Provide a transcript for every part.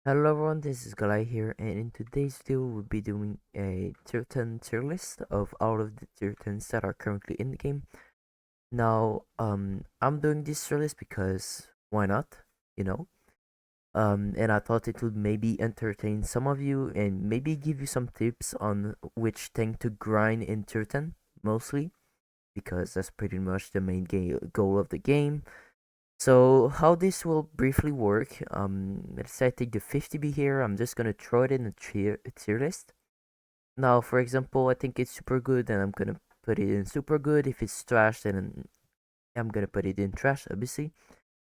Hello everyone, this is Galai here, and in today's video we'll be doing a tier 10 tier list of all of the tier 10s that are currently in the game. Now, I'm doing this tier list because why not, you know? And I thought it would maybe entertain some of you and maybe give you some tips on which thing to grind in tier 10, mostly, because that's pretty much the main goal of the game. So how this will briefly work, let's say I take the 50B here, I'm just gonna throw it in a tier list. Now, for example, I think it's super good, and I'm gonna put it in super good. If it's trash, then I'm gonna put it in trash, obviously.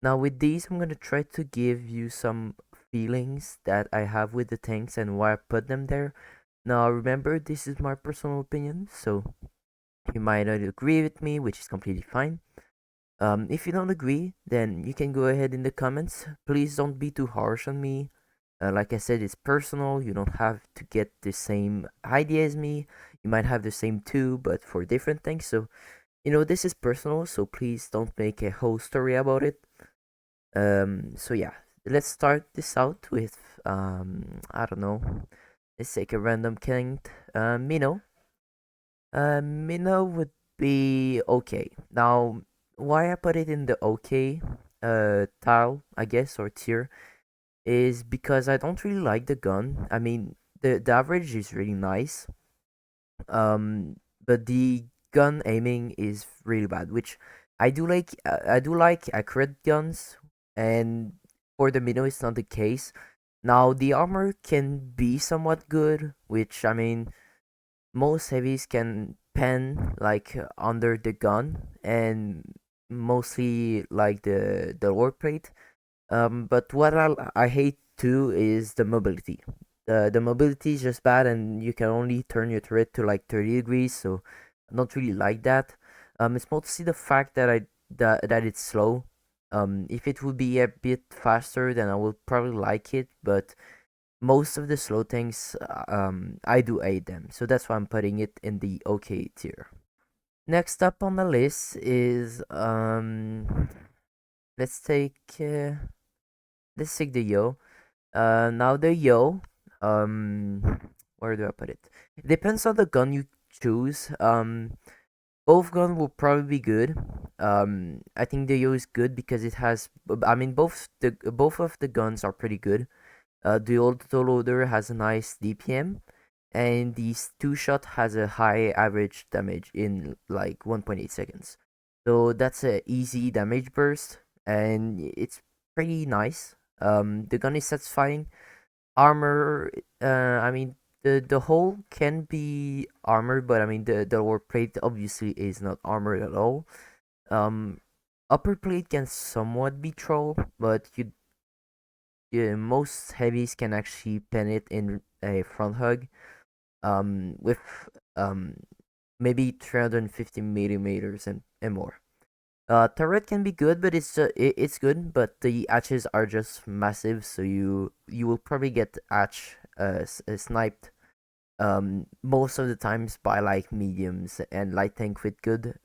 Now with these, I'm gonna try to give you some feelings that I have with the tanks and why I put them there. Now remember, this is my personal opinion, so you might not agree with me, which is completely fine. If you don't agree, then you can go ahead in the comments. Please don't be too harsh on me. Like I said, it's personal. You don't have to get the same idea as me. You might have the same too, but for different things. So, this is personal, so please don't make a whole story about it. So yeah, let's start this out with, I don't know. Let's take a random king, Minnow. Minnow would be okay. Now, why I put it in the okay tile, I guess, or tier, is because I don't really like the gun. I mean, the average is really nice. But the gun aiming is really bad, which I do like. I do like accurate guns, and for the Minnow, it's not the case. Now, the armor can be somewhat good, which I mean most heavies can pen like under the gun and mostly like the lower plate. But what I hate too is the mobility. The mobility is just bad, and you can only turn your turret to like 30 degrees. So I don't really like that. It's mostly the fact that it's slow. If it would be a bit faster, then I would probably like it. But most of the slow things, I do hate them, so that's why I'm putting it in the okay tier. Next up on the list is let's take uh, let's take the yo. Now the yo, um, where do I put it? It depends on the gun you choose. Both gun will probably be good. I think the yo is good because it has. I mean, both of the guns are pretty good. The old loader has a nice DPM, and the two shot has a high average damage in like 1.8 seconds. So that's a easy damage burst, and it's pretty nice. The gun is satisfying. Armor, I mean, the hull can be armored, but I mean the lower plate obviously is not armored at all. Um, Upper plate can somewhat be troll, but most heavies can actually pen it in a front hug with um maybe 350 millimeters and more. Turret can be good, but it's good, but the hatches are just massive, so you will probably get hatch sniped most of the times by like mediums and light tank with good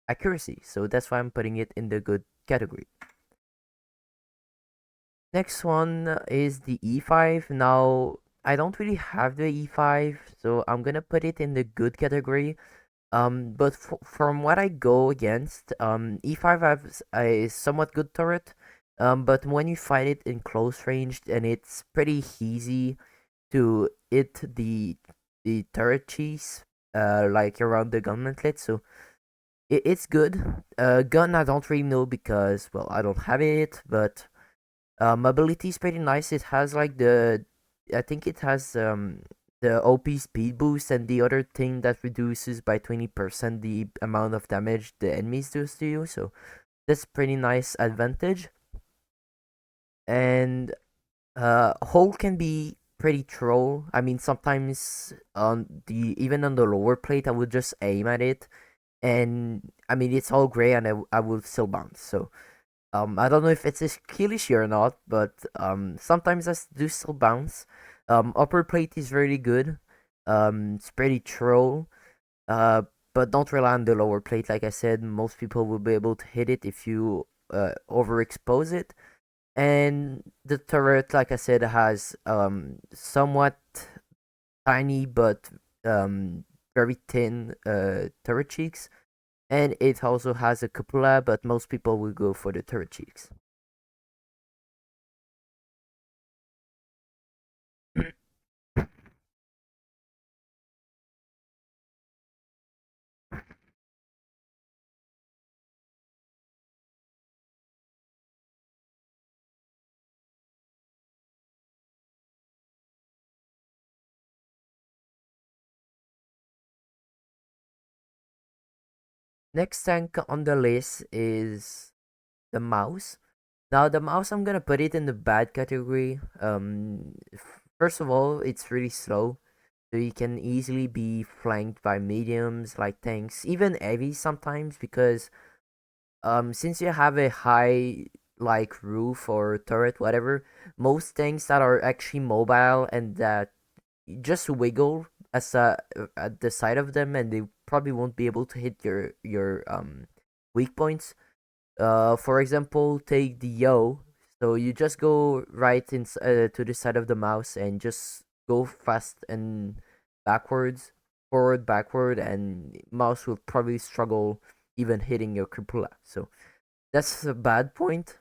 accuracy. So that's why I'm putting it in the good category. Next one is the E5. Now, I don't really have the E5, so I'm gonna put it in the good category. But from what I go against, E5 has a somewhat good turret. But when you fight it in close range, and it's pretty easy to hit the turret cheese, like around the gunmantlet. So it's good. Gun I don't really know because well I don't have it, but mobility is pretty nice. It has like I think it has the OP speed boost and the other thing that reduces by 20% the amount of damage the enemies do to you. So that's pretty nice advantage. And hole can be pretty troll. I mean sometimes on the even on the lower plate I would just aim at it, and I mean it's all gray and I will still bounce. So I don't know if it's a skill issue or not, but sometimes I do still bounce. Upper plate is really good. It's pretty troll. Uh, but don't rely on the lower plate. Like I said, most people will be able to hit it if you overexpose it. And the turret, like I said, has somewhat tiny but very thin turret cheeks, and it also has a cupola, but most people will go for the turret cheeks. Next tank on the list is the mouse. Now the mouse, I'm gonna put it in the bad category. First of all, it's really slow, so you can easily be flanked by mediums like tanks, even heavies sometimes, because since you have a high like roof or turret, whatever, most tanks that are actually mobile and that just wiggle as at the side of them, and they probably won't be able to hit your weak points. For example, take the yo. So you just go right to the side of the mouse and just go fast and backwards, forward, backward, and mouse will probably struggle even hitting your cupola. So that's a bad point.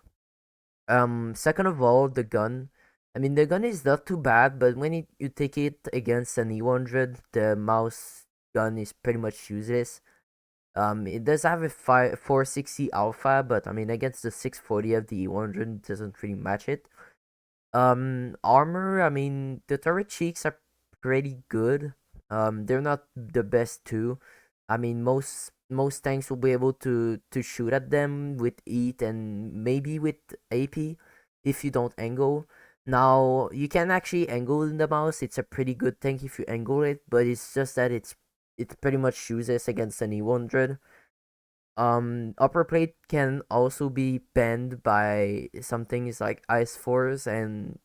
Second of all, the gun. I mean, the gun is not too bad, but when you take it against an E100, the mouse gun is pretty much useless. It does have a 460 alpha, but I mean, against the 640 of the E100, it doesn't really match it. Armor, I mean, the turret cheeks are pretty good. They're not the best too. I mean, most tanks will be able to shoot at them with EAT and maybe with AP if you don't angle. Now, you can actually angle in the mouse. It's a pretty good tank if you angle it, but it's just that it's pretty much useless against an E100. Upper plate can also be banned by some things like Ice Force and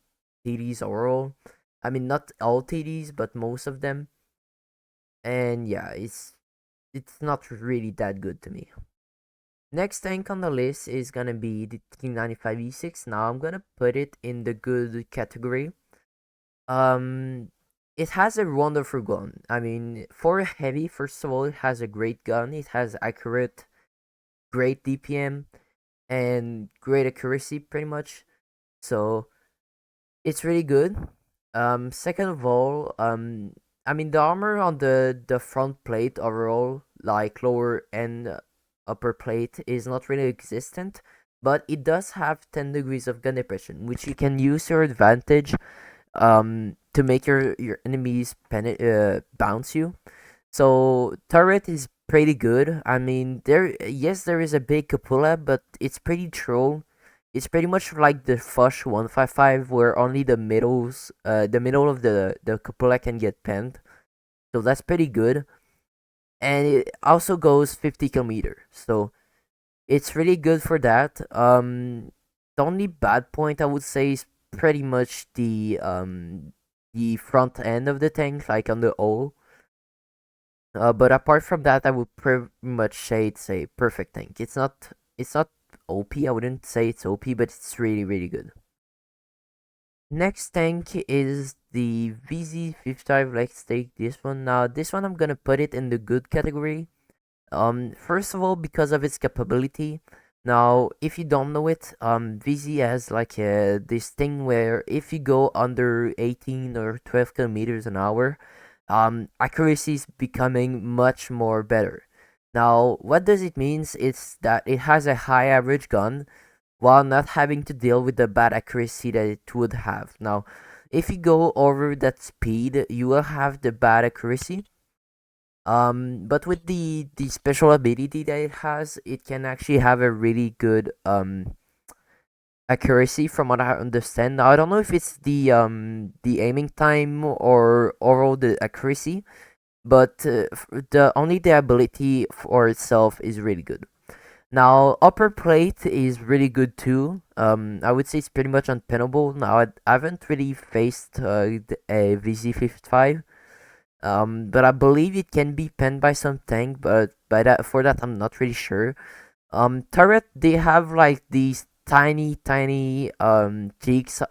TDs oral. I mean, not all TDs, but most of them. And yeah, it's not really that good to me. Next tank on the list is gonna be the T95E6. Now I'm gonna put it in the good category. Um, it has a wonderful gun. I mean, for a heavy, first of all, it has a great gun. It has accurate, great DPM and great accuracy pretty much. So it's really good. Second of all, I mean the armor on the front plate overall, like lower and upper plate, is not really existent, but it does have 10 degrees of gun depression, which you can use to your advantage. To make your enemies bounce you. So turret is pretty good. I mean, there is a big cupola, but it's pretty troll. It's pretty much like the Fush 155, where only the middle of the cupola can get penned. So that's pretty good, and it also goes 50 kilometers. So it's really good for that. The only bad point I would say is pretty much the front end of the tank, like on the O. But apart from that, I would pretty much say it's a perfect tank. It's not OP. I wouldn't say it's OP, but it's really really good. Next tank is the VZ55. Let's take this one. Now this one I'm gonna put it in the good category. First of all, because of its capability. Now, if you don't know it, VZ has like this thing where if you go under 18 or 12 kilometers an hour, accuracy is becoming much more better. Now, what does it means? It's that it has a high average gun while not having to deal with the bad accuracy that it would have. Now, if you go over that speed, you will have the bad accuracy. But with the special ability that it has, it can actually have a really good accuracy from what I understand. Now I don't know if it's the aiming time or overall the accuracy, but the ability for itself is really good. Now upper plate is really good too. I would say it's pretty much unpinnable. Now I haven't really faced a VZ55. But I believe it can be penned by some tank, but by that for that I'm not really sure. Turret, they have like these tiny cheeks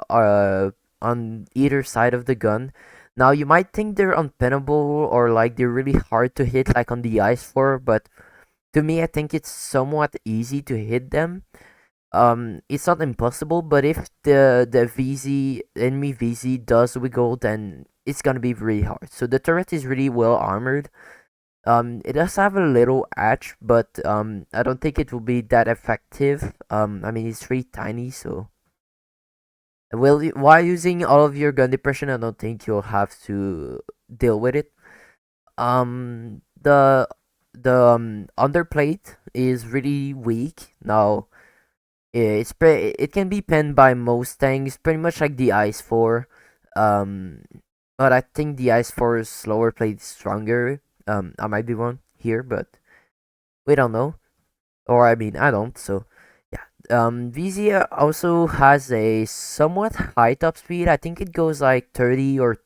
on either side of the gun. Now you might think they're unpinnable or like they're really hard to hit like on the ice for, but to me I think it's somewhat easy to hit them. It's not impossible, but if the VZ enemy VZ does wiggle, then it's gonna be really hard. So the turret is really well armored. It does have a little edge, but I don't think it will be that effective. I mean it's really tiny, so well, while using all of your gun depression, I don't think you'll have to deal with it. The underplate is really weak now. It can be penned by most tanks, pretty much like the Ice 4. Um, but I think the Ice 4's slower plate is stronger. I might be wrong here, but we don't know. Or I mean, I don't. So yeah. VZ also has a somewhat high top speed. I think it goes like 30 or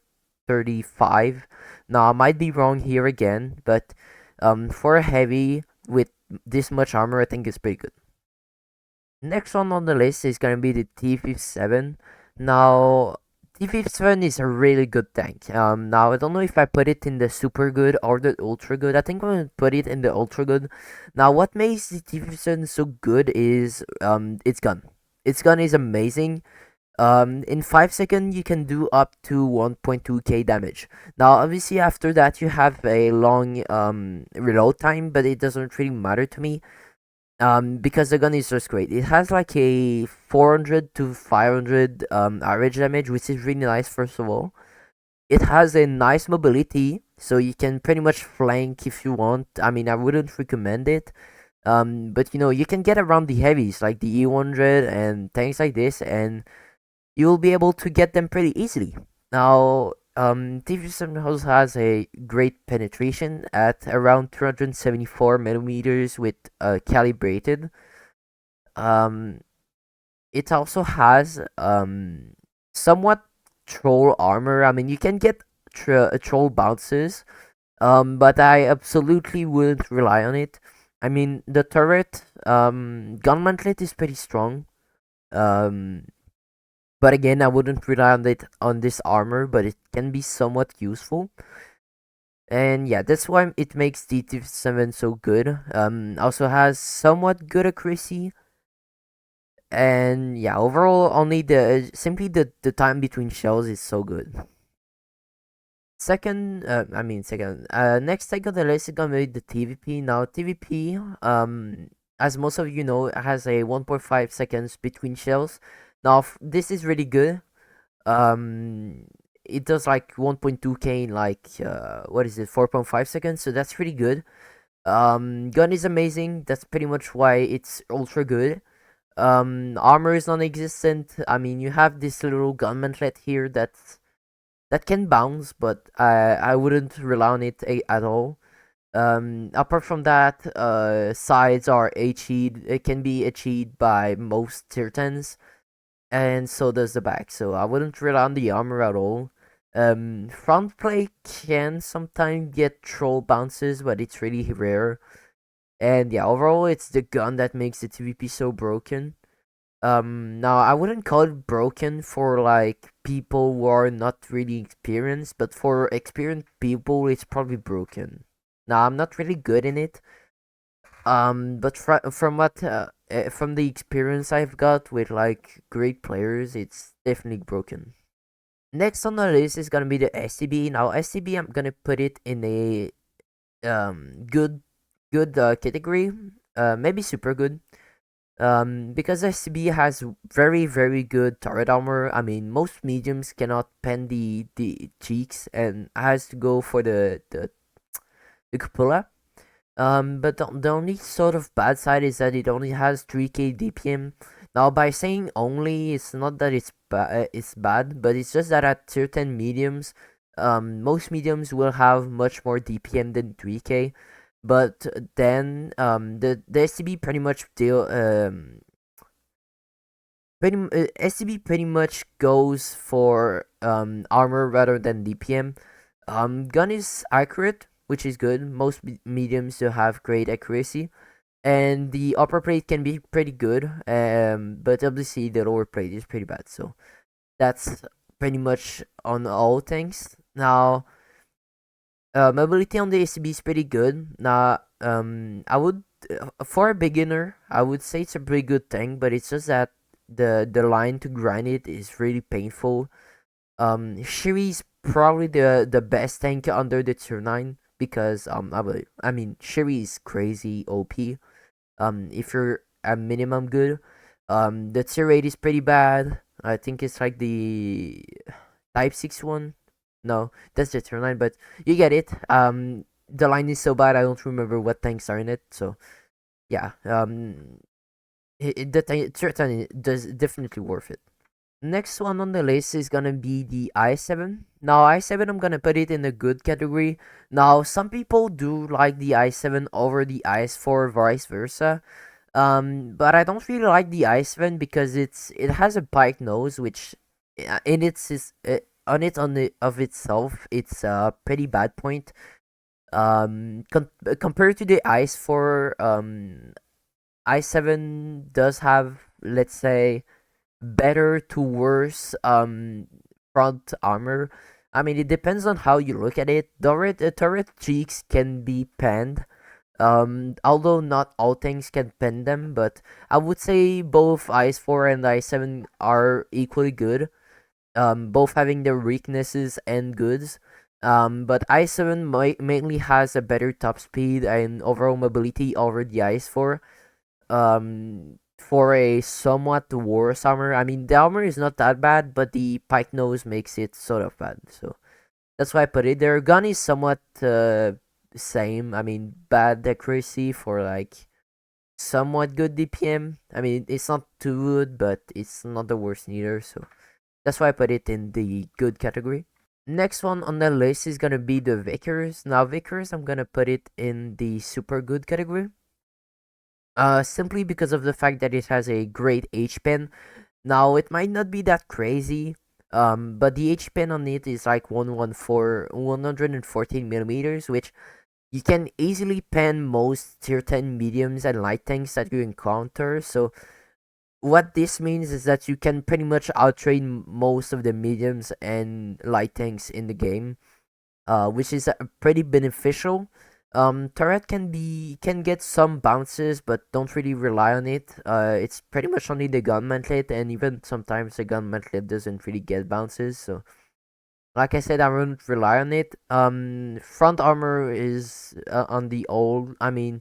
35. Now I might be wrong here again, but for a heavy with this much armor, I think it's pretty good. Next one on the list is gonna be the T57. Now, T57 is a really good tank. Now I don't know if I put it in the super good or the ultra good. I think I'm gonna put it in the ultra good. Now, what makes the T57 so good is its gun. Its gun is amazing. In 5 seconds you can do up to 1.2k damage. Now, obviously after that you have a long reload time, but it doesn't really matter to me because the gun is just great. It has like a 400 to 500 average damage, which is really nice. First of all, it has a nice mobility, so you can pretty much flank if you want. I mean, I wouldn't recommend it. But you know, you can get around the heavies like the E100 and tanks like this, and you will be able to get them pretty easily. Now, TV7 also has a great penetration at around 274 millimeters with calibrated. Um, it also has somewhat troll armor. I mean, you can get troll bounces, but I absolutely wouldn't rely on it. I mean, the turret gun mantlet is pretty strong. Um, but again, I wouldn't rely on it on this armor, but it can be somewhat useful. And yeah, that's why it makes DT7 so good. Also has somewhat good accuracy. And yeah, overall, only simply the time between shells is so good. Next take on the list is gonna be the TVP. Now, TVP, as most of you know, has a 1.5 seconds between shells. Now, this is really good. um it does like 1.2k in like what is it, 4.5 seconds, so that's pretty good. Gun is amazing, that's pretty much why it's ultra good. Armor is non-existent. I mean, you have this little gun mantlet here that can bounce, but I wouldn't rely on it at all. Apart from that, sides are HE'd. It can be HE'd by most tier 10s, and so does the back. So I wouldn't rely on the armor at all. Front plate can sometimes get troll bounces, but it's really rare. And yeah, overall, it's the gun that makes the TVP so broken. Now I wouldn't call it broken for like people who are not really experienced, but for experienced people, it's probably broken. Now I'm not really good in it. But from the experience I've got with like great players, it's definitely broken. Next on the list is gonna be the SCB. Now SCB, I'm gonna put it in a good category, maybe super good. Because SCB has very good turret armor. I mean, most mediums cannot pen the cheeks and has to go for the cupola. But the only sort of bad side is that it only has 3k DPM. Now, by saying only, it's not that it's bad, but it's just that at certain mediums, most mediums will have much more DPM than 3k. But then, the SCB pretty much SCB pretty much goes for armor rather than DPM. Gun is accurate, which is good. Most mediums do have great accuracy. and the upper plate can be pretty good. But obviously the lower plate is pretty bad. So that's pretty much on all things. Now, mobility on the ACB is pretty good. Now, I would for a beginner, I would say it's a pretty good thing, but it's just that the line to grind it is really painful. Shiri's probably the best tank under the tier 9 because I mean Shiri is crazy OP. If you're a minimum good, the tier 8 is pretty bad. I think it's like the type 6 one. No, that's the tier 9, but you get it. The line is so bad I don't remember what tanks are in it. So yeah, tier 10 does definitely worth it. Next one on the list is gonna be the i7. Now i7, I'm gonna put it in the good category. Now some people do like the i7 over the is4, vice versa. But I don't really like the i7 because it has a pike nose, which in its is on it on the of itself, it's a pretty bad point. Compared to the is4, i7 does have, let's say, better to worse front armor. I mean, it depends on how you look at it. Turret cheeks can be panned. Although not all things can pen them, but I would say both IS4 and i7 are equally good. Both having their weaknesses and goods. But i7 mainly has a better top speed and overall mobility over the IS4. For a somewhat worse armor. I mean, the armor is not that bad, but the pike nose makes it sort of bad. So that's why I put it there. Gun is somewhat same. I mean, bad accuracy for like somewhat good DPM. I mean, it's not too good, but it's not the worst neither. So that's why I put it in the good category. Next one on the list is gonna be the Vickers. Now, Vickers, I'm gonna put it in the super good category. Simply because of the fact that it has a great H pen. Now it might not be that crazy, but the H pen on it is like 114 millimeters, which you can easily pen most tier 10 mediums and light tanks that you encounter. So what this means is that you can pretty much outtrain most of the mediums and light tanks in the game, which is pretty beneficial. Turret can get some bounces, but don't really rely on it. It's pretty much only the gun mantlet, and even sometimes the gun mantlet doesn't really get bounces. So, like I said, I wouldn't rely on it. Front armor is on the old. I mean,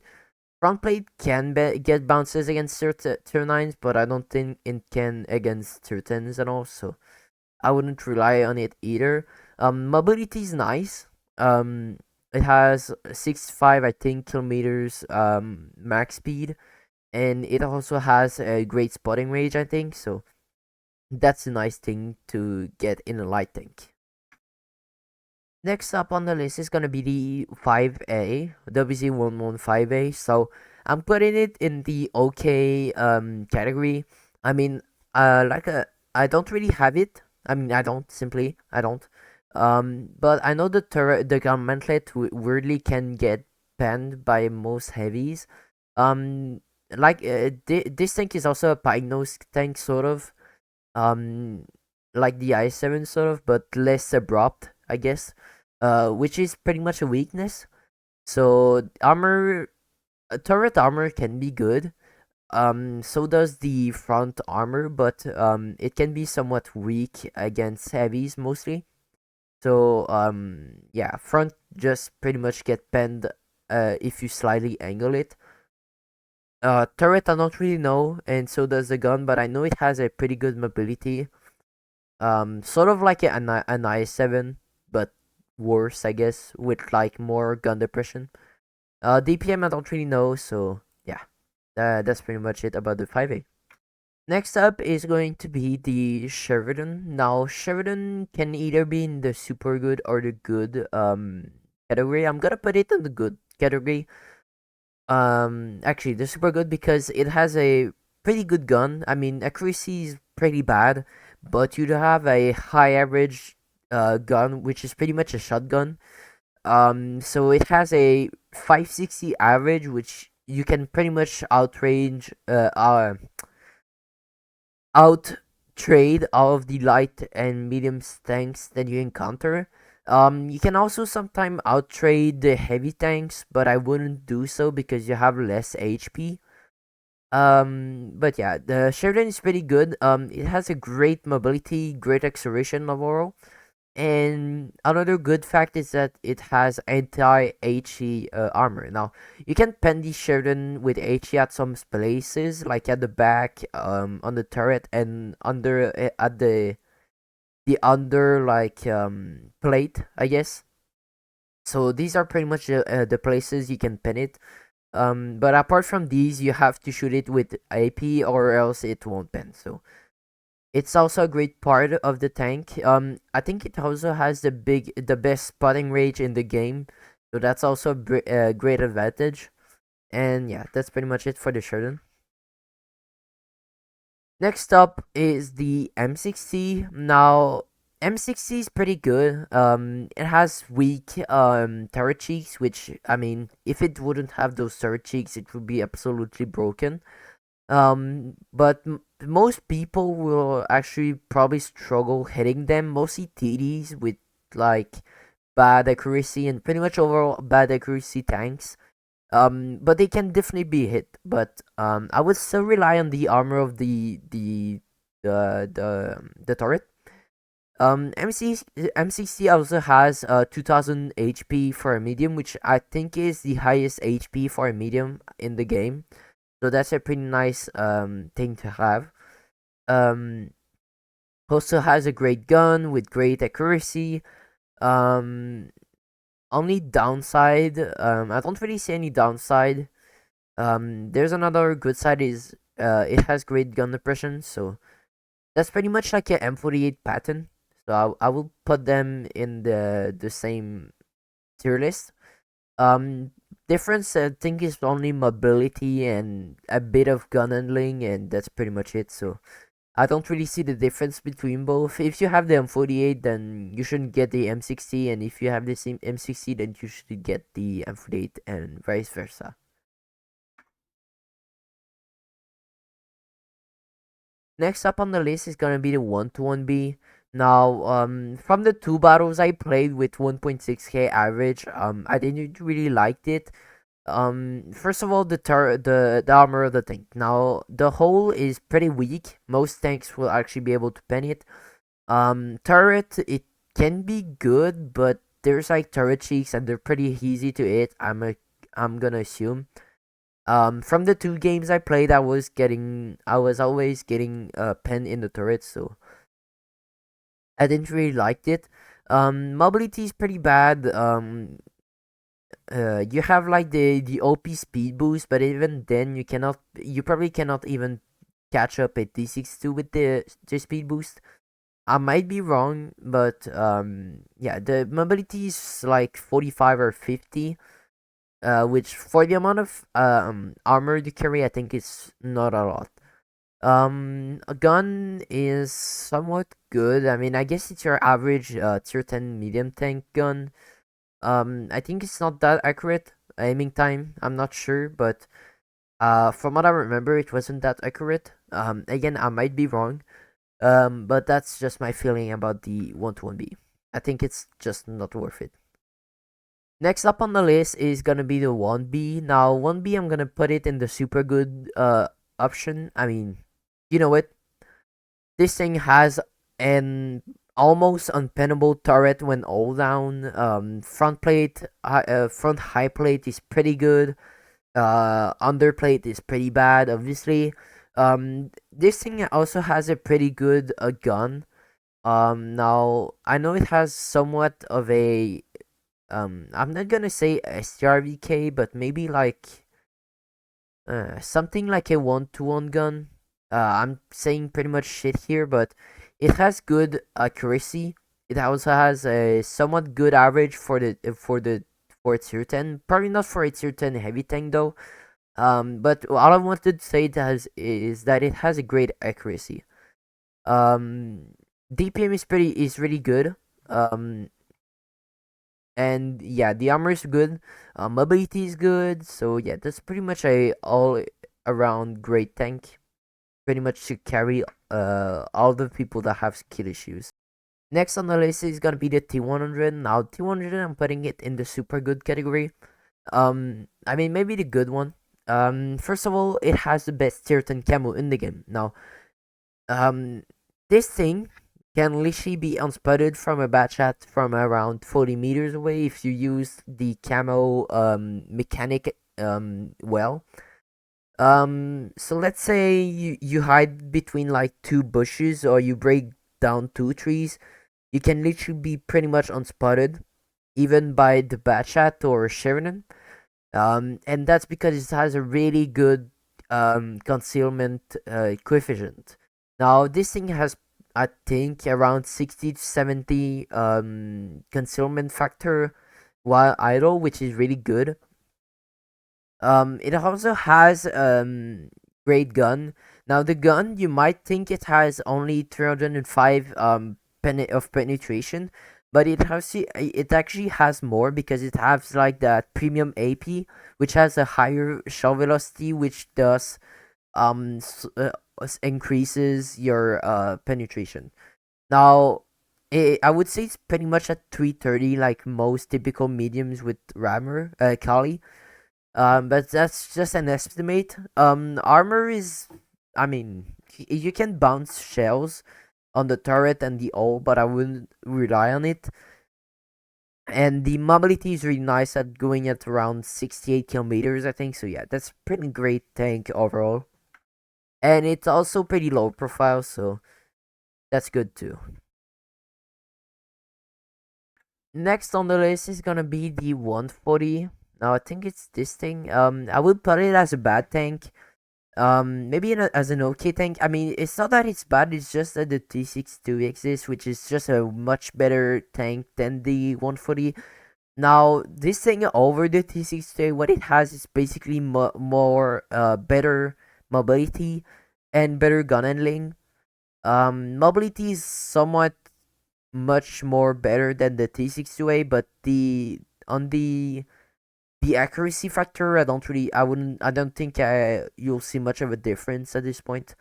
front plate can get bounces against tier 9s, but I don't think it can against tier 10s at all. So, I wouldn't rely on it either. Mobility is nice. It has 65, I think, kilometers max speed, and it also has a great spotting range, I think. So that's a nice thing to get in a light tank. Next up on the list is gonna be the 5A, WZ115A. So I'm putting it in the okay category. I mean, I don't really have it. I mean, I don't. But I know the gauntlet weirdly can get banned by most heavies. This tank is also a pine nose tank sort of. Um, like the i7 sort of, but less abrupt, I guess. Which is pretty much a weakness. So turret armor can be good. So does the front armor, but it can be somewhat weak against heavies mostly. So yeah, front just pretty much get penned if you slightly angle it. Turret I don't really know, and so does the gun, but I know it has a pretty good mobility. Sort of like an i7, but worse, I guess, with like more gun depression. DPM I don't really know, so yeah, that's pretty much it about the 5A. Next up is going to be the Sheridan. Now, Sheridan can either be in the super good or the good category. I'm gonna put it in the good category. Actually, the super good because it has a pretty good gun. I mean, accuracy is pretty bad, but you have a high average gun, which is pretty much a shotgun. So it has a 560 average, which you can pretty much out trade all of the light and medium tanks that you encounter. You can also sometimes out trade the heavy tanks, but I wouldn't do so because you have less HP. But yeah, the Sheridan is pretty good. It has a great mobility, great acceleration overall. And another good fact is that it has anti-HE armor. Now, you can pen the Sheridan with HE at some places, like at the back, on the turret, and under at the under plate, I guess. So these are pretty much the places you can pin it. But apart from these, you have to shoot it with AP or else it won't pen. So it's also a great part of the tank. I think it also has the best spotting range in the game, so that's also a great advantage. And yeah, that's pretty much it for the Sheridan. Next up is the M60. Now, M60 is pretty good. It has weak turret cheeks, which I mean, if it wouldn't have those turret cheeks, it would be absolutely broken. But most people will actually probably struggle hitting them, mostly TDs with like bad accuracy and pretty much overall bad accuracy tanks. But they can definitely be hit. But I would still rely on the armor of the turret. MCC also has 2000 HP for a medium, which I think is the highest HP for a medium in the game. So that's a pretty nice thing to have. Um, also has a great gun with great accuracy. Um, only downside, I don't really see any downside. There's another good side is it has great gun depression, so that's pretty much like a M48 pattern. So I will put them in the same tier list. Um, Difference I think is only mobility and a bit of gun handling, and that's pretty much it. So I don't really see the difference between both. If you have the M48, then you shouldn't get the M60, and if you have the same M60, then you should get the M48, and vice versa. Next up on the list is gonna be the 1-to-1B. Now, from the two battles I played with 1.6k average, I didn't really liked it. First of all, the armor of the tank. Now, the hull is pretty weak. Most tanks will actually be able to pen it. Turret, it can be good, but there's like turret cheeks and they're pretty easy to hit. I'm gonna assume. From the two games I played, I was always getting pen in the turret, so I didn't really like it. Mobility is pretty bad. You have like the OP speed boost, but even then you probably cannot even catch up at D62 with the speed boost. I might be wrong, but yeah, the mobility is like 45 or 50, which for the amount of armor you carry, I think it's not a lot. A gun is somewhat good. I mean, I guess it's your average tier 10 medium tank gun. I think it's not that accurate. Aiming time, I'm not sure, but from what I remember, it wasn't that accurate. Again, I might be wrong. But that's just my feeling about the 1-to-1B. I think it's just not worth it. Next up on the list is gonna be the 1B. Now, 1B, I'm gonna put it in the super good option. I mean, you know what? This thing has an almost unpennable turret when all down. Front high plate is pretty good. Underplate is pretty bad, obviously. This thing also has a pretty good gun. Now I know it has somewhat of a I'm not gonna say STRVK, but maybe like something like a 1-to-1 gun. I'm saying pretty much shit here, but it has good accuracy. It also has a somewhat good average for tier 10. Probably not for a tier 10 heavy tank though. But all I wanted to say is that it has a great accuracy. Um, DPM is really good. Um, And yeah, the armor is good, mobility is good. So yeah, that's pretty much a all around great tank. Pretty much to carry all the people that have skill issues. Next on the list is gonna be the T100. Now T100, I'm putting it in the super good category. I mean maybe the good one. First of all, it has the best tier 10 camo in the game. Now, um, this thing can literally be unspotted from a bat shot from around 40 meters away if you use the camo mechanic well. So let's say you hide between like two bushes or you break down two trees, you can literally be pretty much unspotted, even by the Batchat or Sheridan. And that's because it has a really good concealment coefficient. Now, this thing has, I think, around 60 to 70 concealment factor while idle, which is really good. It also has great gun. Now the gun, you might think it has only 305 of penetration, but it actually has more because it has like that premium AP, which has a higher shell velocity, which does increases your penetration. Now, I would say it's pretty much at 330, like most typical mediums with rammer Kali. But that's just an estimate. Armor is, I mean, you can bounce shells on the turret and the all, but I wouldn't rely on it. And the mobility is really nice at going at around 68 kilometers, I think. So yeah, that's pretty great tank overall. And it's also pretty low profile, so that's good too. Next on the list is gonna be the 140. Now I think it's this thing. I would put it as a bad tank. Maybe as an okay tank. I mean, it's not that it's bad. It's just that the T62 exists, which is just a much better tank than the 140. Now, this thing over the T62, what it has is basically more better mobility and better gun handling. Mobility is somewhat much more better than the T62A, but on the accuracy factor, I don't think you'll see much of a difference at this point.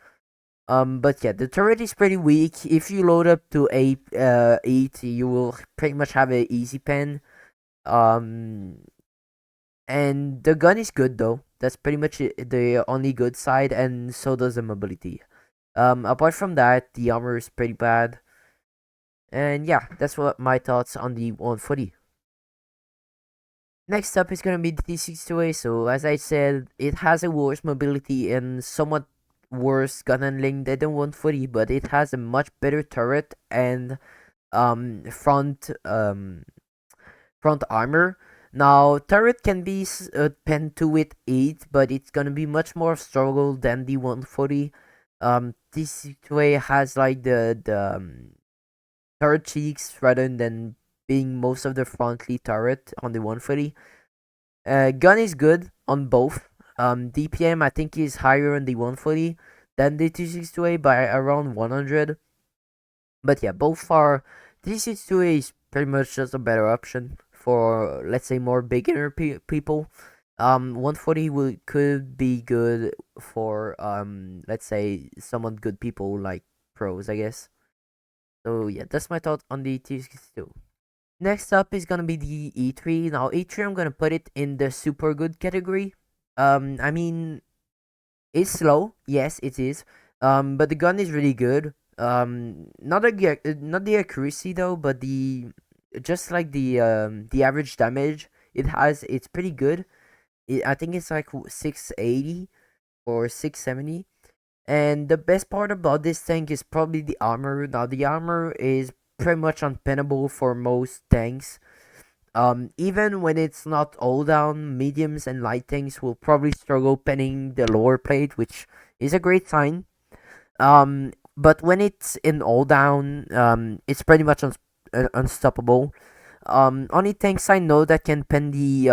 But yeah, the turret is pretty weak. If you load up to 8, you will pretty much have a easy pen. Um, and the gun is good though. That's pretty much the only good side, and so does the mobility. Apart from that, the armor is pretty bad. And yeah, that's what my thoughts on the 140. Next up is gonna be the T62A. So as I said, it has a worse mobility and somewhat worse gun handling than the 140, but it has a much better turret and um front um front armor. Now turret can be penned to with 8, but it's gonna be much more struggle than the 140. T62A has like the turret cheeks rather than being most of the frontly turret on the 140. Gun is good on both. DPM I think is higher on the 140 than the T62A by around 100. But yeah, both are T62A is pretty much just a better option for let's say more beginner people. 140 could be good for let's say somewhat good people like pros, I guess. So yeah, that's my thought on the T62. Next up is gonna be the E3. Now E3, I'm gonna put it in the super good category. I mean, it's slow, yes, it is. But the gun is really good. Not the accuracy though, but just like the average damage it has, it's pretty good. I think it's like 680 or 670. And the best part about this tank is probably the armor. Now the armor is pretty much unpennable for most tanks. Even when it's not all down, mediums and light tanks will probably struggle penning the lower plate, which is a great sign. But when it's in all down, it's pretty much unstoppable. Only tanks I know that can pen the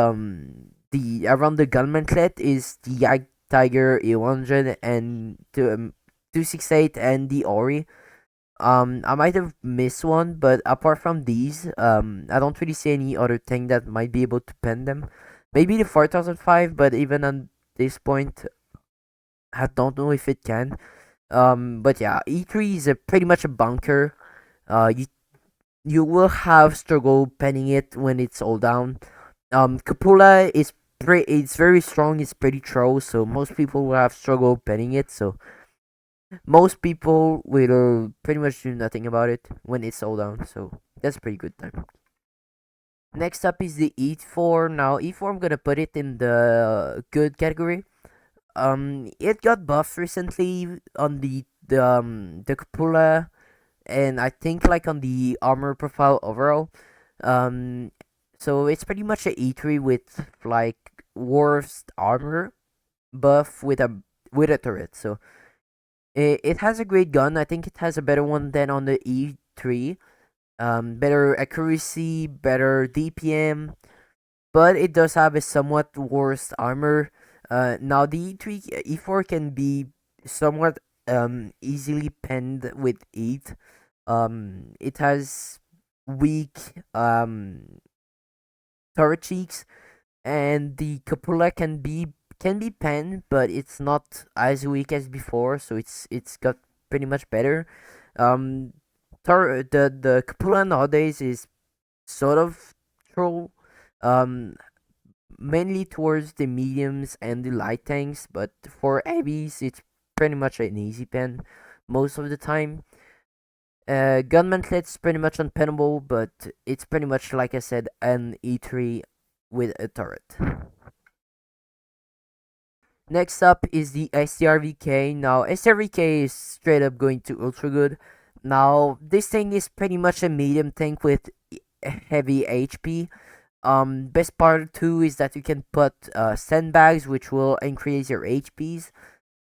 around the gunmantlet is the Yag Tiger E100 and 268 and the Ori. I might have missed one, but apart from these, I don't really see any other thing that might be able to pen them. Maybe the 4005, but even on this point, I don't know if it can. But yeah, E3 is a pretty much a bunker. You will have struggle penning it when it's all down. Capula is it's very strong. It's pretty troll, so most people will have struggle penning it. So most people will pretty much do nothing about it when it's all down. So that's pretty good time. Next up is the E4. Now E4, I'm gonna put it in the good category. It got buffed recently on the Capula, and I think like on the armor profile overall. Um, so it's pretty much a E3 with like worst armor buff with a turret. So it has a great gun. I think it has a better one than on the E3. Better accuracy, better DPM, but it does have a somewhat worse armor. Now the E3 E4 can be somewhat easily penned with 8. It has weak turret cheeks, and the Capula can be penned, but it's not as weak as before, so it's got pretty much better. Um, the Capula nowadays is sort of troll. Um, Mainly towards the mediums and the light tanks, but for heavies, it's pretty much an easy pen most of the time. Gunmanlet's pretty much unpennable, but it's pretty much like I said, an E3 with a turret. Next up is the STRVK. Now, STRVK is straight up going to ultra good. Now, this thing is pretty much a medium tank with heavy HP. Best part too is that you can put sandbags, which will increase your HPs.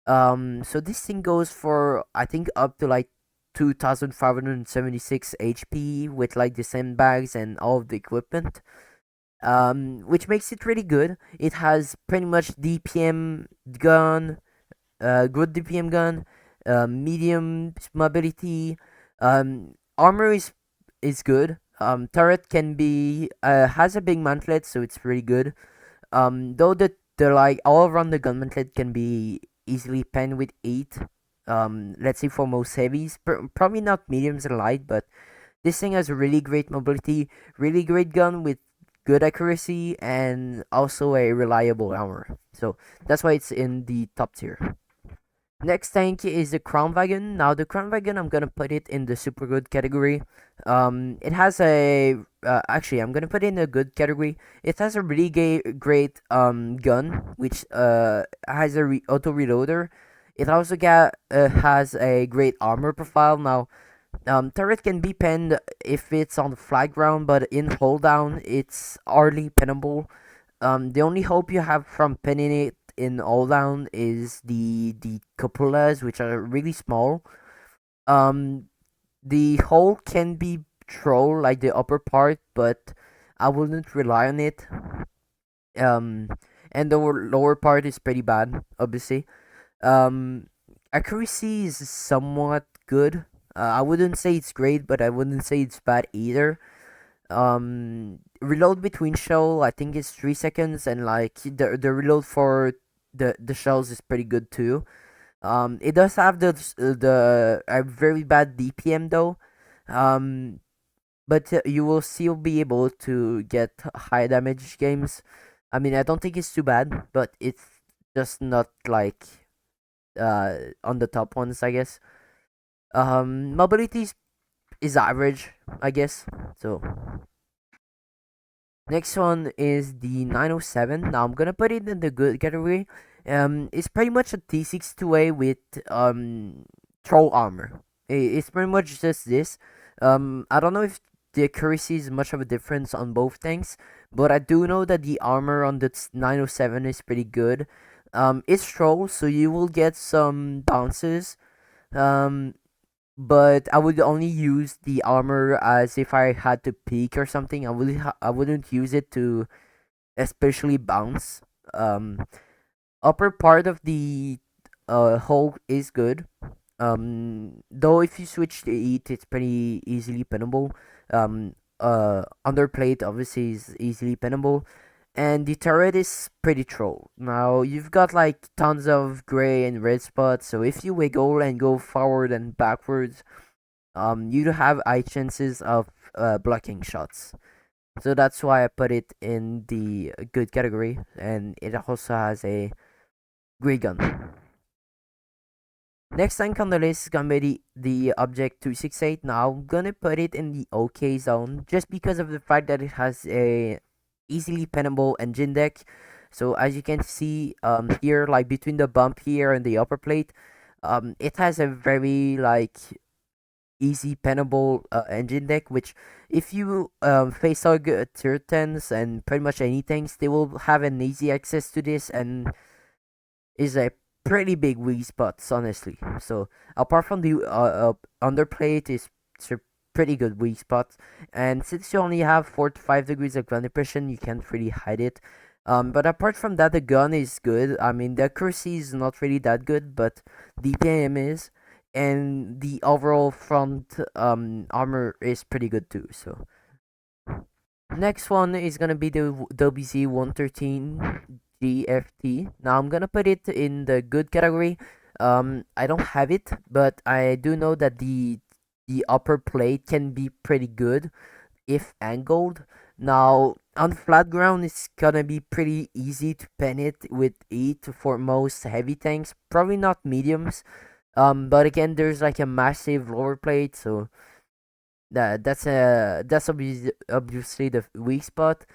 So this thing goes for I think up to like 2,576 HP with like the sandbags and all of the equipment. Which makes it really good. It has pretty much DPM gun, good DPM gun, medium mobility. Armor is good. Turret can be has a big mantlet, so it's pretty good. Though the like all around the gun mantlet can be easily penned with 8. Let's say for most heavies, probably not mediums and light, but this thing has a really great mobility, really great gun with good accuracy, and also a reliable armor. So that's why it's in the top tier. Next tank is the Crown Wagon. Now the Crown Wagon, I'm gonna put it in the super good category. It has a actually, I'm gonna put it in a good category. It has a really great gun, which has a auto reloader. It also has a great armor profile. Now turret can be penned if it's on the flag ground, but in hold down, it's hardly pennable. The only hope you have from pinning it in all down is the cupolas, which are really small. Um, the hole can be troll like the upper part, but I wouldn't rely on it. Um, and the lower part is pretty bad, obviously. Um, Accuracy is somewhat good. I wouldn't say it's great, but I wouldn't say it's bad either. Reload between shell, I think it's 3 seconds, and like the reload for the shells is pretty good too. It does have the a very bad DPM though. Um, but you will still be able to get high damage games. I mean, I don't think it's too bad, but it's just not like on the top ones, I guess. Mobility is average, I guess. So next one is the 907. Now I'm gonna put it in the good category. It's pretty much a T6 2A with troll armor. It's pretty much just this. I don't know if the accuracy is much of a difference on both things, but I do know that the armor on the 907 is pretty good. It's troll, so you will get some bounces. Um, but I would only use the armor as if I had to peek or something. I wouldn't use it to especially bounce. Upper part of the hull is good. Though if you switch to eat, it's pretty easily pinnable. Underplate obviously is easily pinnable, and the turret is pretty troll. Now you've got like tons of gray and red spots, so if you wiggle and go forward and backwards, you do have high chances of blocking shots. So that's why I put it in the good category, and it also has a great gun. Next tank on the list is gonna be the Object 268. Now I'm gonna put it in the OK zone just because of the fact that it has a easily pinnable engine deck. So as you can see here, like between the bump here and the upper plate, it has a very like easy pinnable engine deck, which if you face hug tier 10s and pretty much any tanks, they will have an easy access to this, and is a pretty big weak spot, honestly. So apart from the underplate, it's a pretty good weak spot. And since you only have 4 to 5 degrees of gun depression, you can't really hide it. But apart from that, the gun is good. I mean, the accuracy is not really that good, but DPM is, and the overall front armor is pretty good too. So next one is gonna be the WZ 113 GFT. Now I'm gonna put it in the good category. I don't have it, but I do know that the upper plate can be pretty good if angled. Now on flat ground, it's gonna be pretty easy to pen it with 8 for most heavy tanks. Probably not mediums. But again, there's like a massive lower plate, so that's obviously the weak spot.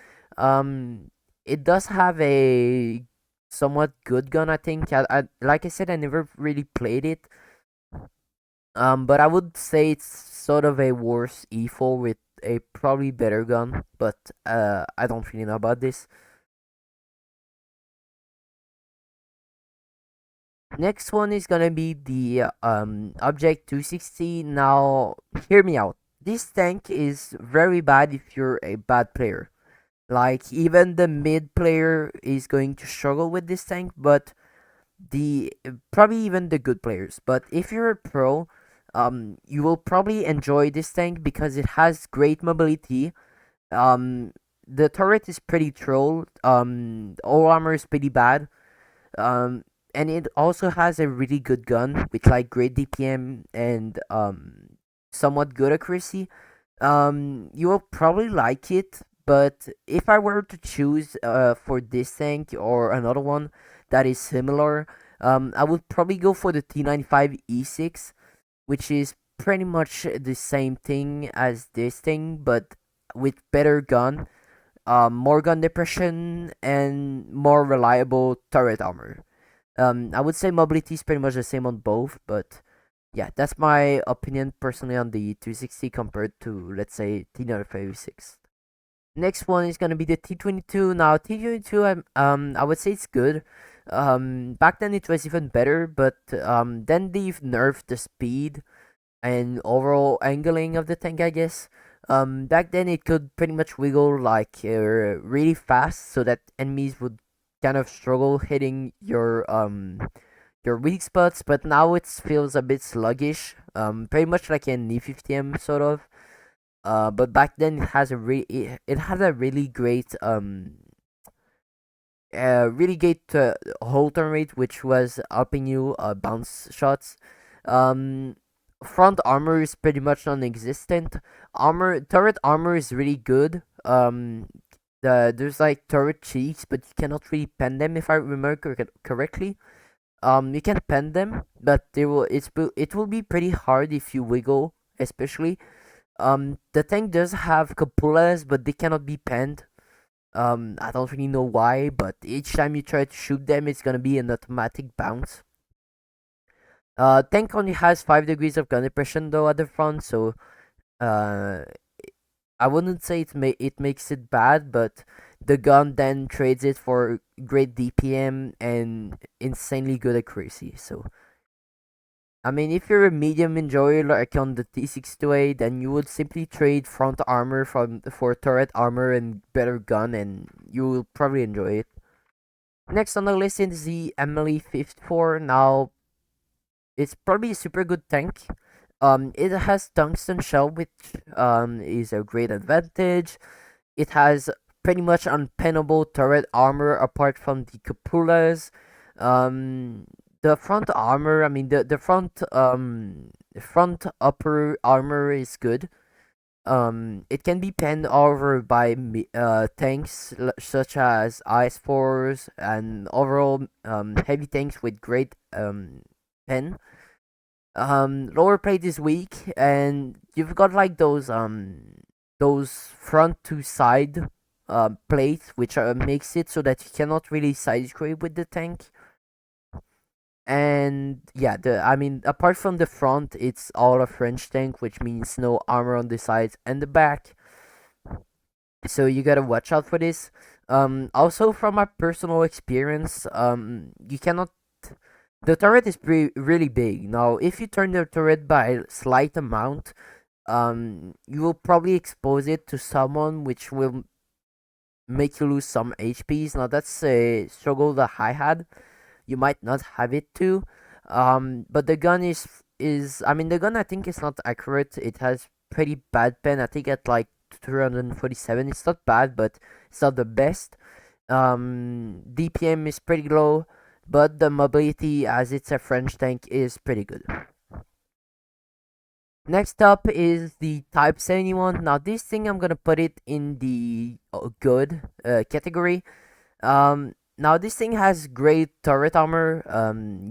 It does have a somewhat good gun, I think. I like I said, I never really played it. But I would say it's sort of a worse E4 with a probably better gun, but I don't really know about this. Next one is gonna be the Object 260. Now, hear me out. This tank is very bad if you're a bad player. Like even the mid player is going to struggle with this tank, but the probably even the good players. But if you're a pro, you will probably enjoy this tank because it has great mobility. Um, the turret is pretty troll. All armor is pretty bad. Um, and it also has a really good gun with like great DPM and somewhat good accuracy. You will probably like it, but if I were to choose for this tank or another one that is similar, I would probably go for the T95 E6, which is pretty much the same thing as this thing, but with better gun, more gun depression, and more reliable turret armor. I would say mobility is pretty much the same on both, but yeah, that's my opinion personally on the 260 compared to, let's say, T95 Next one is gonna be the T22. Now T22, I would say it's good. Back then it was even better, but then they've nerfed the speed and overall angling of the tank, I guess. Back then it could pretty much wiggle like really fast, so that enemies would kind of struggle hitting your weak spots. But now it feels a bit sluggish. Pretty much like an E50M sort of. But back then it had a really great hold turn rate, which was helping you bounce shots. Um, Front armor is pretty much non-existent. Turret armor is really good. There's like turret cheeks, but you cannot really pen them if I remember correctly. You can pen them, but it will be pretty hard if you wiggle, especially. The tank does have cupolas, but they cannot be penned. I don't really know why, but each time you try to shoot them, it's gonna be an automatic bounce. Tank only has 5 degrees of gun depression though at the front, so uh, I wouldn't say it makes it bad, but the gun then trades it for great DPM and insanely good accuracy. So I mean, if you're a medium enjoyer like on the T62A, then you would simply trade front armor for turret armor and better gun, and you will probably enjoy it. Next on the list is the Emily 54. Now, it's probably a super good tank. It has tungsten shell, which is a great advantage. It has pretty much unpennable turret armor apart from the cupolas. Um, the front armor, I mean the front upper armor is good. It can be penned over by tanks such as Ice Force and overall heavy tanks with great pen. Lower plate is weak, and you've got like those front to side plates, which makes it so that you cannot really side scrape with the tank. And yeah, the I mean, apart from the front, it's all a French tank, which means no armor on the sides and the back. So you gotta watch out for this. Also from my personal experience, you cannot. The turret is really big. Now, if you turn the turret by a slight amount, you will probably expose it to someone, which will make you lose some HPs. Now, that's a struggle that I had. You might not have it too. But the gun is I mean the gun I think is not accurate. It has pretty bad pen. I think at like 347. It's not bad, but it's not the best. DPM is pretty low, but the mobility, as it's a French tank, is pretty good. Next up is the Type 71. Now this thing I'm gonna put it in the good category. Now this thing has great turret armor.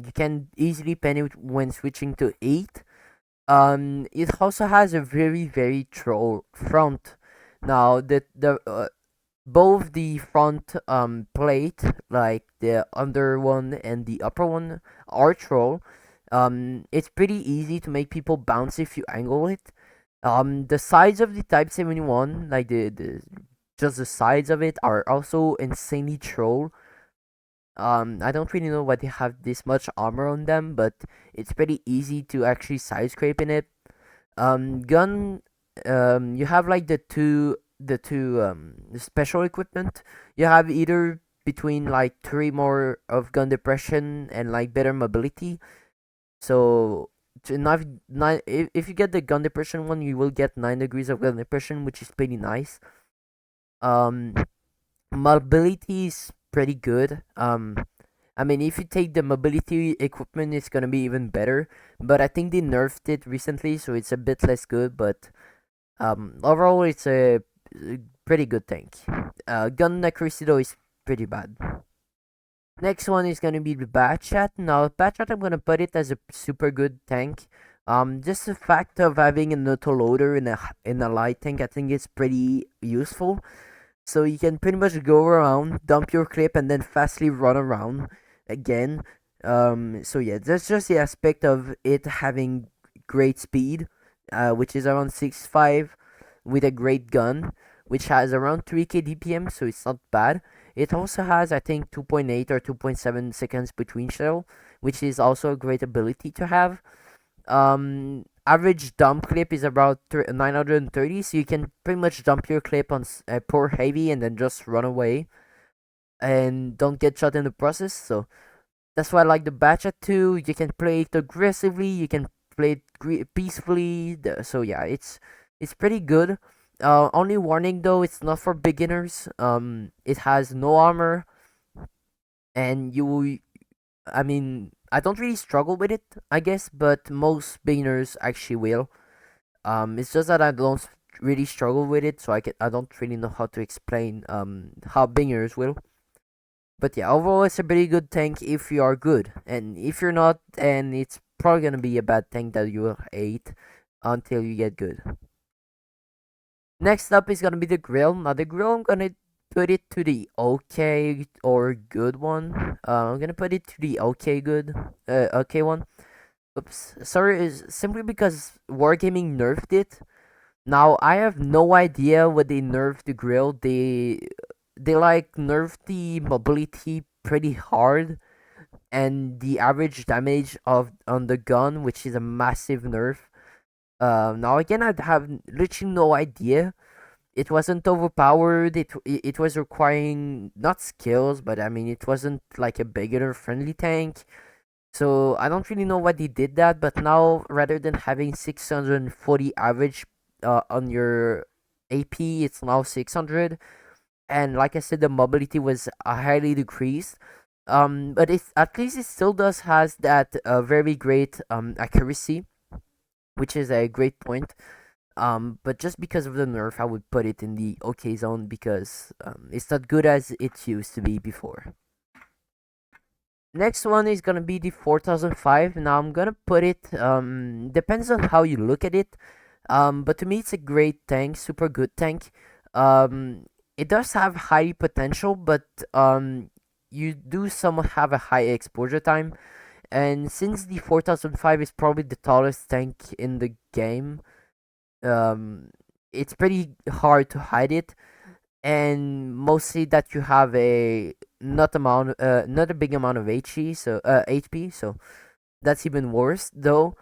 You can easily pen it when switching to 8. It also has a very troll front. Now the both the front plate, like the under one and the upper one, are troll. It's pretty easy to make people bounce if you angle it. The sides of the Type 71, like the just the sides of it, are also insanely troll. I don't really know why they have this much armor on them, but it's pretty easy to actually side scrape in it. Gun, you have like the two special equipment. You have either between like 3 more of gun depression and like better mobility. So to nine, if you get the gun depression one, you will get 9 degrees of gun depression, which is pretty nice. Um, Mobility is pretty good. I mean, if you take the mobility equipment, it's gonna be even better. But I think they nerfed it recently, so it's a bit less good. But overall, it's a pretty good tank. Gun accuracy though is pretty bad. Next one is gonna be the Batchat. Now, Batchat, I'm gonna put it as a super good tank. Just the fact of having an autoloader in a light tank, I think is pretty useful. So you can pretty much go around, dump your clip, and then fastly run around again. So yeah, that's just the aspect of it having great speed, which is around 6.5, with a great gun, which has around 3k DPM, so it's not bad. It also has, I think, 2.8 or 2.7 seconds between shell, which is also a great ability to have. Average dump clip is about 930, so you can pretty much dump your clip on poor heavy and then just run away and don't get shot in the process. So that's why I like the Batchat 2. You can play it aggressively, you can play it peacefully. So yeah, it's pretty good. Only warning though, it's not for beginners. It has no armor, and I mean, I don't really struggle with it, I guess, but most beginners actually will. It's just that I don't really struggle with it, so I don't really know how to explain how beginners will. But yeah, overall, it's a pretty good tank if you are good, and if you're not, then it's probably gonna be a bad tank that you will hate until you get good. Next up is gonna be the grill. Now the grill, I'm gonna put it to the okay or good one. I'm gonna put it to the okay one. Oops, sorry, is simply because Wargaming nerfed it. Now I have no idea what they nerfed the grill. They like nerfed the mobility pretty hard, and the average damage of on the gun, which is a massive nerf. Now again, I have literally no idea. It wasn't overpowered. It was requiring not skills, but I mean it wasn't like a beginner friendly tank. So I don't really know why they did that, but now rather than having 640 average on your AP, it's now 600. And like I said, the mobility was highly decreased. But it's at least it still does has that very great accuracy, which is a great point. But just because of the nerf, I would put it in the okay zone because it's not good as it used to be before. Next one is gonna be the 4005. Now I'm gonna put it. Depends on how you look at it. But to me, it's a great tank, super good tank. It does have high potential, but you do somewhat have a high exposure time. And since the 4005 is probably the tallest tank in the game, um, it's pretty hard to hide it. And mostly that you have a not a big amount of HP, so that's even worse. Though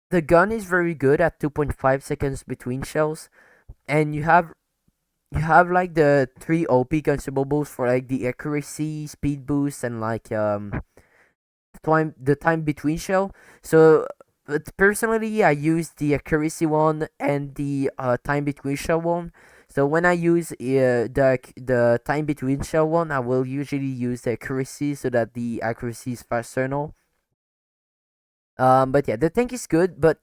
the gun is very good at 2.5 seconds between shells, and you have like the three OP consumables for like the accuracy, speed boost, and like the time between shell. So but personally, I use the accuracy one and the time between shell one. So when I use the time between shell one, I will usually use the accuracy so that the accuracy is faster now. But yeah, the tank is good, but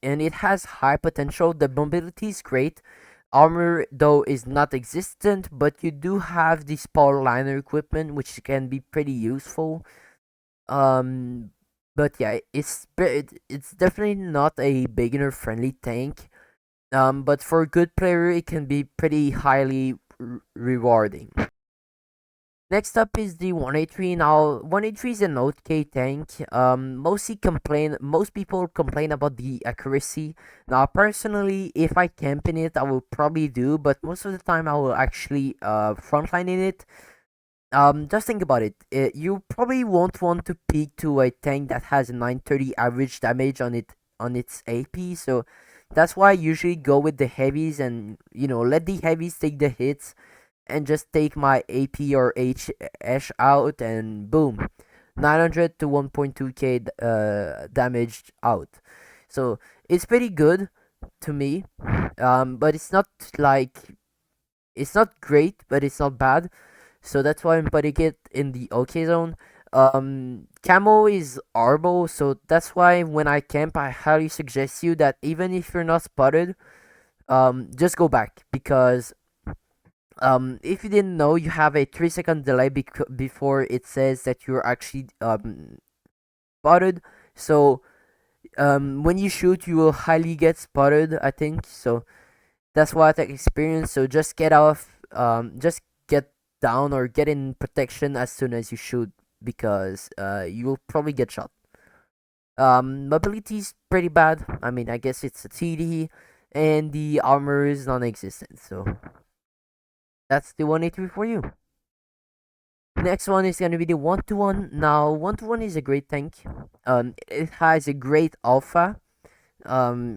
and it has high potential. The mobility is great. Armor though is not existent, but you do have the spall liner equipment, which can be pretty useful. Um, but yeah, it's definitely not a beginner friendly tank. But for a good player, it can be pretty highly rewarding. Next up is the 183. Now, 183 is an okay tank. Most people complain about the accuracy. Now, personally, if I camp in it, I will probably do, but most of the time I will actually frontline in it. Just think about it. You probably won't want to peek to a tank that has a 930 average damage on its AP. So that's why I usually go with the heavies and let the heavies take the hits and just take my AP or H out and boom, 900 to 1.2k damage out. So it's pretty good to me. But like it's not great, but it's not bad. So that's why I'm putting it in the OK zone. Camo is Arbo, so that's why when I camp, I highly suggest you that even if you're not spotted, just go back because if you didn't know, you have a 3 second delay before it says that you're actually spotted. So when you shoot, you will highly get spotted. I think so. That's what I experienced. So just get off, just get down or get in protection as soon as you shoot because you will probably get shot. Mobility is pretty bad. I mean, I guess it's a TD, and the armor is non-existent. So that's the 183 for you. Next one is gonna be the 121. Now, 121 is a great tank. It has a great alpha,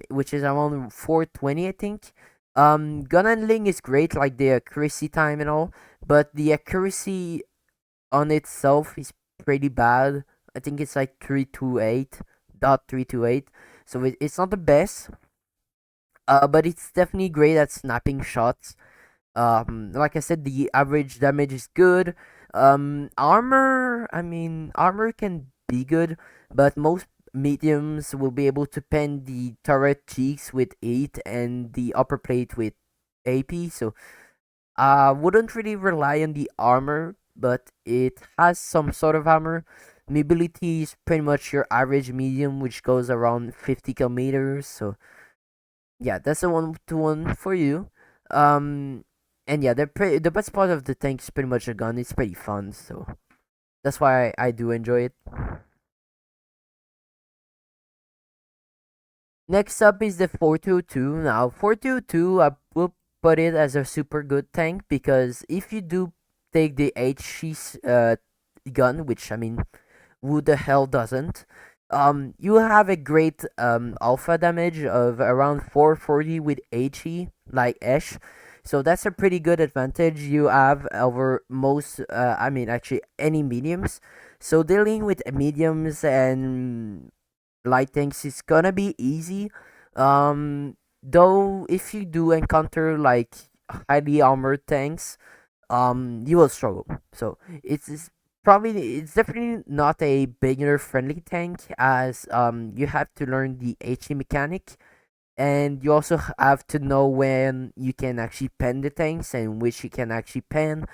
which is around 420, I think. Gun handling is great, like the accuracy time and all, but the accuracy on itself is pretty bad. I think it's like 328.328, so it's not the best. But it's definitely great at snapping shots. Like I said, the average damage is good. Armor, I mean, armor can be good, but most mediums will be able to pen the turret cheeks with 8 and the upper plate with AP. So I wouldn't really rely on the armor, but it has some sort of armor. Mobility is pretty much your average medium, which goes around 50 kilometers. So yeah, that's the 121 for you. Um, and yeah, the best part of the tank is pretty much a gun. It's pretty fun, so that's why I do enjoy it. Next up is the 422. Now, 422, I will put it as a super good tank because if you do take the HC gun, which I mean, who the hell doesn't? You have a great alpha damage of around 440 with HE, like Ash. So that's a pretty good advantage you have over most, I mean, actually any mediums. So dealing with mediums and light tanks is gonna be easy. Though if you do encounter like highly armored tanks, you will struggle. So it's definitely not a beginner friendly tank, as you have to learn the HE mechanic, and you also have to know when you can actually pen the tanks and which you can actually pen,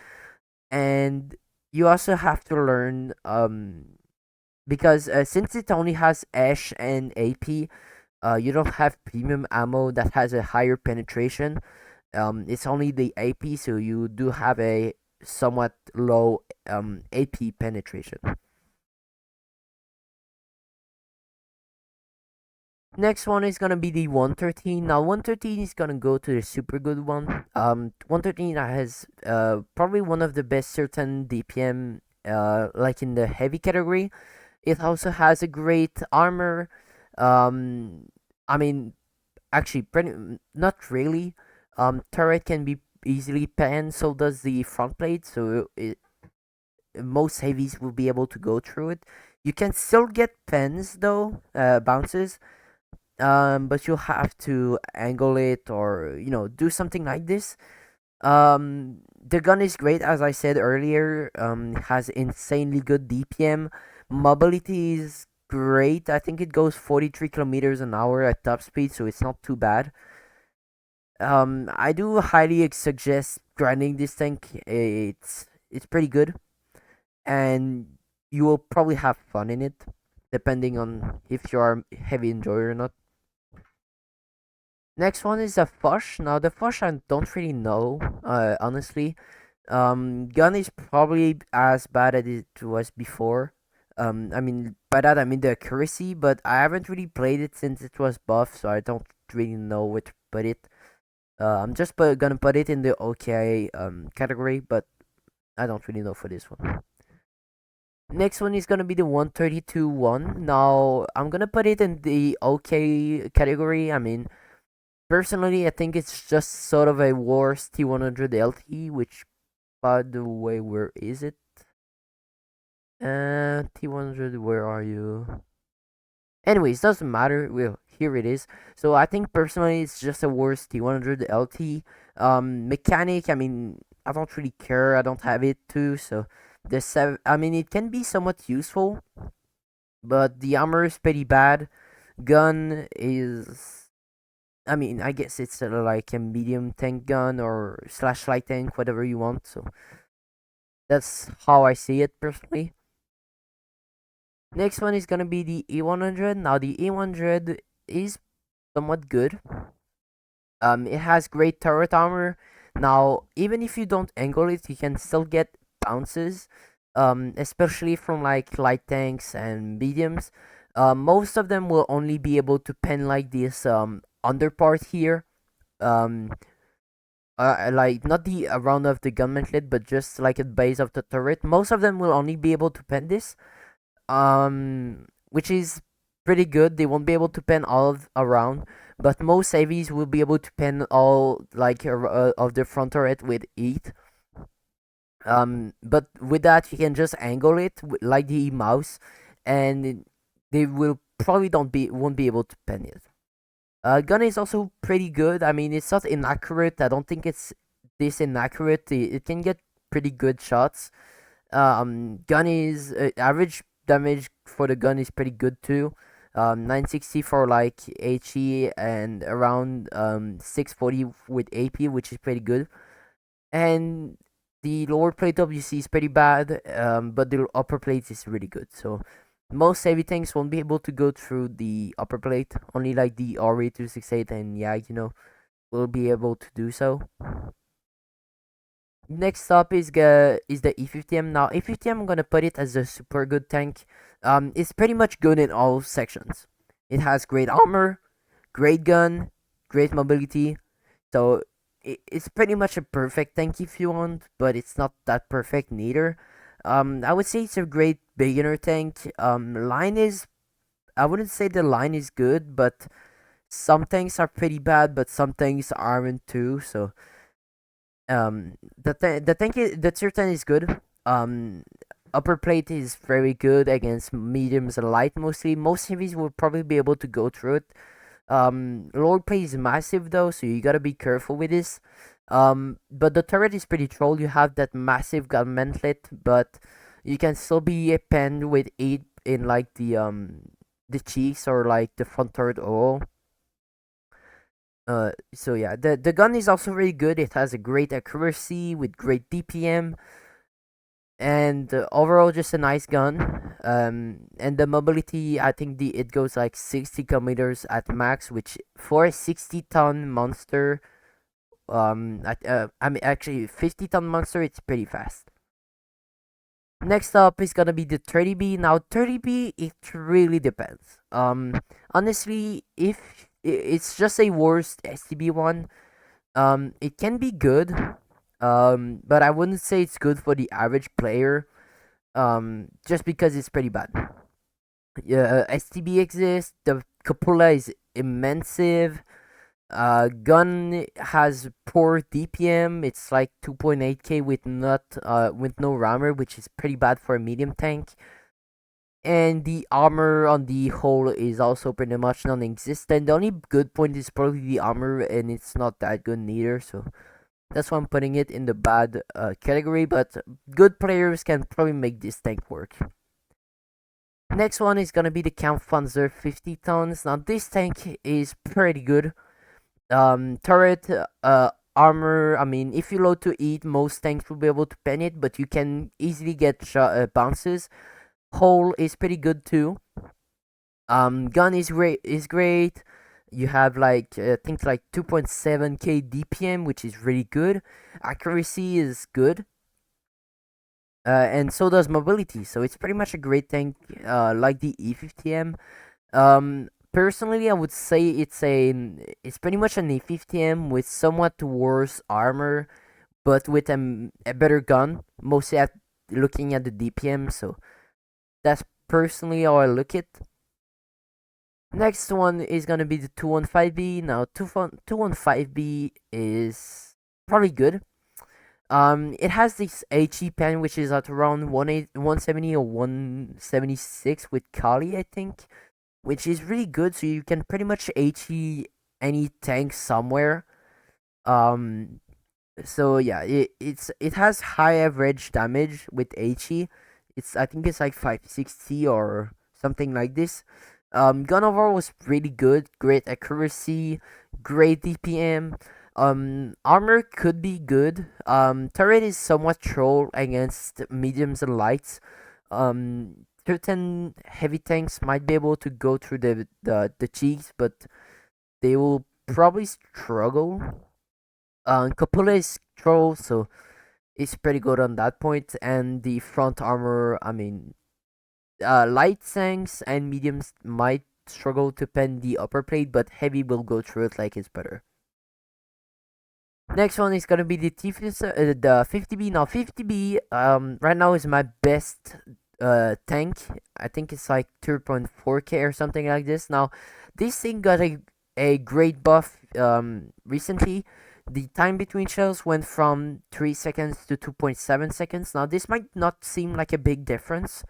and you also have to learn because since it only has Ash and AP, you don't have premium ammo that has a higher penetration. It's only the AP, so you do have a somewhat low AP penetration. Next one is gonna be the 113. Now 113 is gonna go to the super good one. 113 has probably one of the best certain DPM like in the heavy category. It also has a great armor. Um, I mean, actually, not really. Turret can be easily panned, so does the front plate. So most heavies will be able to go through it. You can still get pens though, bounces. But you'll have to angle it or do something like this. The gun is great, as I said earlier. It has insanely good DPM. Mobility is great. I think it goes 43 kilometers an hour at top speed, so it's not too bad. I do highly suggest grinding this tank. It's pretty good, and you will probably have fun in it, depending on if you are a heavy enjoyer or not. Next one is a Foch. Now the Foch I don't really know, honestly. Gun is probably as bad as it was before. I mean by that I mean the accuracy, but I haven't really played it since it was buff, so I don't really know where to put it. I'm just gonna put it in the okay category, but I don't really know for this one. Next one is gonna be the 132 one. Now I'm gonna put it in the okay category. I mean, personally, I think it's just sort of a worse T100 LT. Which, by the way, where is it? T100, where are you? Anyways, doesn't matter. Well, here it is. So I think personally, it's just a worse T100 LT. Mechanic. I mean, I don't really care. I don't have it too. So the seven. I mean, it can be somewhat useful, but the armor is pretty bad. Gun is. I mean, I guess it's like a medium tank gun or slash light tank, whatever you want. So that's how I see it personally. Next one is gonna be the E100. Now the E100 is somewhat good. It has great turret armor. Now, even if you don't angle it, you can still get bounces. Especially from like light tanks and mediums. Most of them will only be able to pen like this underpart here. Um, like not the around of the gunman but just like at base of the turret. Most of them will only be able to pen this, which is pretty good. They won't be able to pen all around, but most AVs will be able to pen all like of the front turret with eat. But with that, you can just angle it like the mouse, and they will probably don't be won't be able to pen it. Gun is also pretty good. I mean, it's not inaccurate. I don't think it's this inaccurate. It can get pretty good shots. Gun is average damage for the gun is pretty good too. 960 for like HE and around 640 with AP, which is pretty good. And the lower plate WC is pretty bad. But the upper plate is really good. So most heavy tanks won't be able to go through the upper plate. Only like the RA268 and YAG, will be able to do so. Next up is the E50M. Now E50M, I'm gonna put it as a super good tank. It's pretty much good in all sections. It has great armor, great gun, great mobility. So it's pretty much a perfect tank if you want, but it's not that perfect neither. I would say it's a great beginner tank. Line is I wouldn't say the line is good, but some tanks are pretty bad, but some tanks aren't too. So the tank the tier 10 is good. upper plate is very good against mediums and light mostly. Most heavies will probably be able to go through it. Lower plate is massive though, so you gotta be careful with this. But the turret is pretty troll. You have that massive gun mantlet, but you can still be penned with it in like the cheeks or like the front turret all. So yeah, the gun is also very good. It has a great accuracy with great DPM, and overall just a nice gun. And the mobility, I think it goes like 60 kilometers at max, which for a 60-ton monster, I mean actually 50-ton monster, it's pretty fast. Next up is gonna be the 30B. Now 30B, it really depends. Honestly, if it's just a worst STB one, it can be good. But I wouldn't say it's good for the average player. Just because it's pretty bad. Yeah, STB exists. The cupola is immense. Gun has poor DPM. It's like 2.8k with not with no rammer, which is pretty bad for a medium tank. And the armor on the whole is also pretty much non-existent. The only good point is probably the armor, and it's not that good neither. So that's why I'm putting it in the bad category. But good players can probably make this tank work. Next one is gonna be the Kampfpanzer 50 tons. Now this tank is pretty good. Turret, armor. I mean, if you load to eat, most tanks will be able to pen it, but you can easily get bounces. Hull is pretty good too. Gun is great. You have like things like 2.7k DPM, which is really good. Accuracy is good. And so does mobility. So it's pretty much a great tank, like the E50M. Personally, I would say it's pretty much an E50M with somewhat worse armor, but with a better gun. Mostly at looking at the DPM. So that's personally how I look it. Next one is gonna be the 215B. Now 215B is probably good. It has this HE pen which is at around 170 or 176 with Kali, I think, which is really good. So you can pretty much HE any tank somewhere. Um, so yeah, it has high average damage with HE. I think it's like 560 or something like this. Gun overall was really good, great accuracy, great DPM. Armor could be good. Turret is somewhat troll against mediums and lights. Certain heavy tanks might be able to go through the cheeks, but they will probably struggle. Cupola is troll, so it's pretty good on that point. And the front armor, I mean, light tanks and mediums might struggle to pen the upper plate, but heavy will go through it like it's better. Next one is gonna be the 50B. Now 50B right now is my best tank. I think it's like 2.4k or something like this. Now this thing got a great buff recently. The time between shells went from 3 seconds to 2.7 seconds. Now this might not seem like a big difference,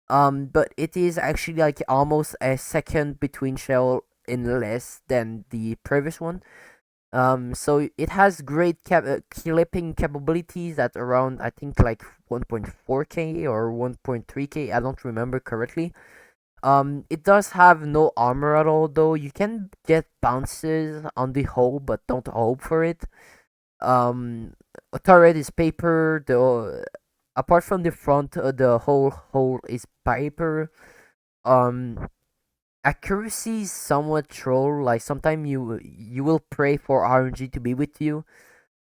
but it is actually like almost a second between shell in less than the previous one. So it has great clipping capabilities at around, I think, like 1.4k or 1.3k. I don't remember correctly. It does have no armor at all, though. You can get bounces on the hull, but don't hope for it. A turret is paper. Apart from the front, the whole hull is paper. Um, Accuracy is somewhat troll. Like sometimes you will pray for RNG to be with you.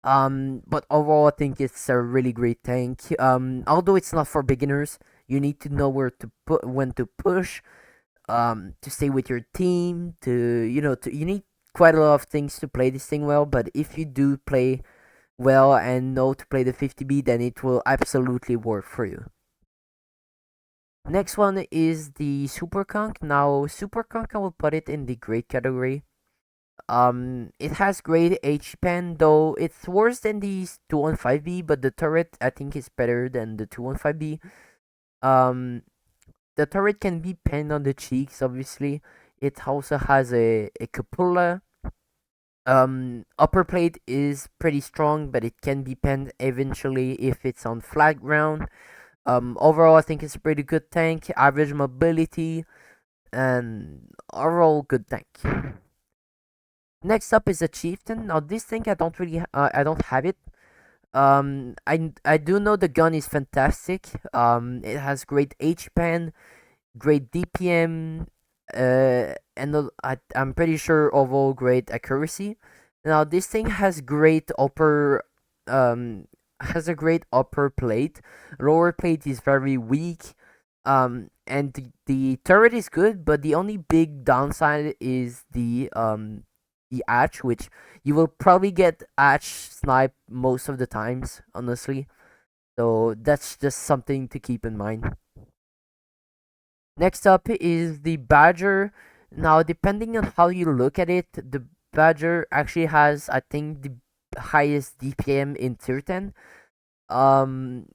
But overall, I think it's a really great tank. Although it's not for beginners, you need to know where to put when to push. To stay with your team. You need quite a lot of things to play this thing well. But if you do play well and know to play the 50B, then it will absolutely work for you. Next one is the Super Conk. Now, Super Conk, I will put it in the great category. It has great H pen, though it's worse than the 215B, but the turret I think is better than the 215B. Um, the turret can be pinned on the cheeks, obviously. It also has a cupola. Upper plate is pretty strong, but it can be pinned eventually if it's on flat ground. Overall, I think it's a pretty good tank. Average mobility and overall good tank. Next up is a chieftain. Now this thing I don't have it. I do know the gun is fantastic. It has great HP, great DPM, I'm pretty sure overall great accuracy. Now this thing um, has a great upper plate. Lower plate is very weak. And the turret is good, but the only big downside is the Atch, which you will probably get Atch snipe most of the times, honestly. So that's just something to keep in mind. Next up is the Badger. Now, depending on how you look at it, the Badger actually has, I think, the highest DPM in tier 10.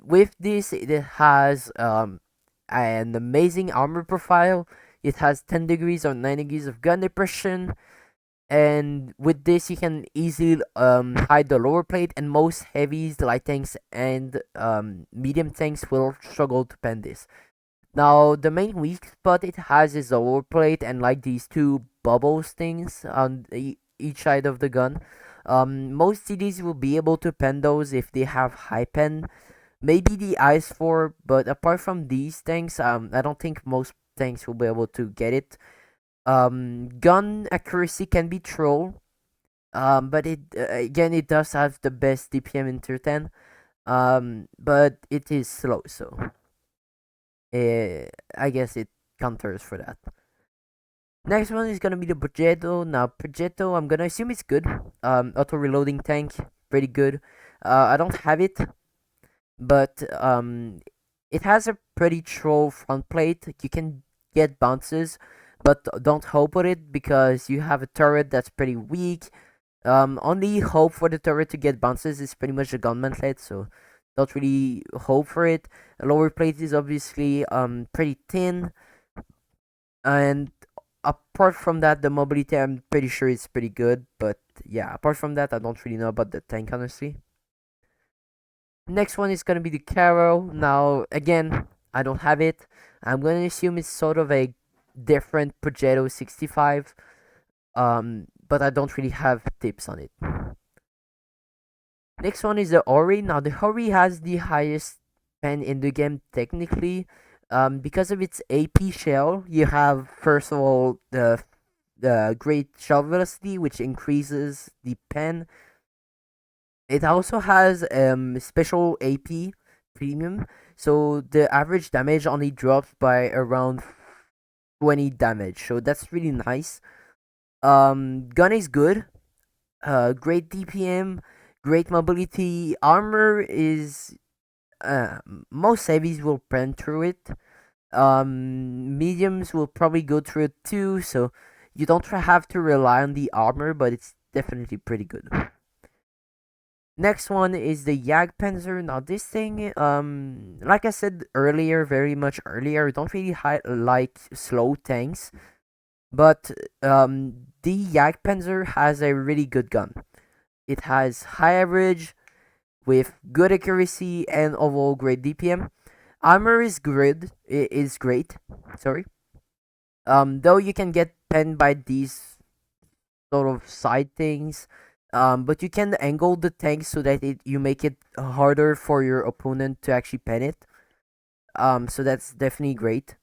With this, it has an amazing armor profile. It has 10 degrees or 9 degrees of gun depression, and with this you can easily hide the lower plate, and most heavies, light tanks, and medium tanks will struggle to pen this. Now the main weak spot it has is the lower plate and like these two bubbles things on each side of the gun. Most CDs will be able to pen those if they have high pen, maybe the ice 4, but apart from these tanks, I don't think most tanks will be able to get it. Gun accuracy can be troll. But it again, it does have the best DPM in tier 10. But it is slow, so I guess it counters for that. Next one is gonna be the Progetto. Now Progetto, I'm gonna assume it's good. Auto reloading tank, pretty good. I don't have it, but it has a pretty troll front plate. You can get bounces, but don't hope on it because you have a turret that's pretty weak. Only hope for the turret to get bounces is pretty much the gunman head, so don't really hope for it. The lower plate is obviously pretty thin, and apart from that, the mobility I'm pretty sure is pretty good. But yeah, apart from that, I don't really know about the tank honestly. Next one is gonna be the Caro. Now again, I don't have it. I'm gonna assume it's sort of a different Progetto 65. But I don't really have tips on it. Next one is the Ori. Now the Ori has the highest pen in the game technically. Because of its AP shell, you have first of all the great shell velocity, which increases the pen. It also has special AP premium, so the average damage only drops by around 20 damage. So that's really nice. Gun is good. Great DPM, great mobility. Armor is most heavies will pen through it. Mediums will probably go through it too, so you don't have to rely on the armor, but it's definitely pretty good. Next one is the Jagdpanzer. Now this thing, like I said earlier, very much earlier, I don't really like slow tanks, but the Jagdpanzer has a really good gun. It has high average with good accuracy and overall great DPM. Armor is good. It is great. Sorry. Though you can get penned by these sort of side things. But you can angle the tank so that you make it harder for your opponent to actually pen it. So that's definitely great.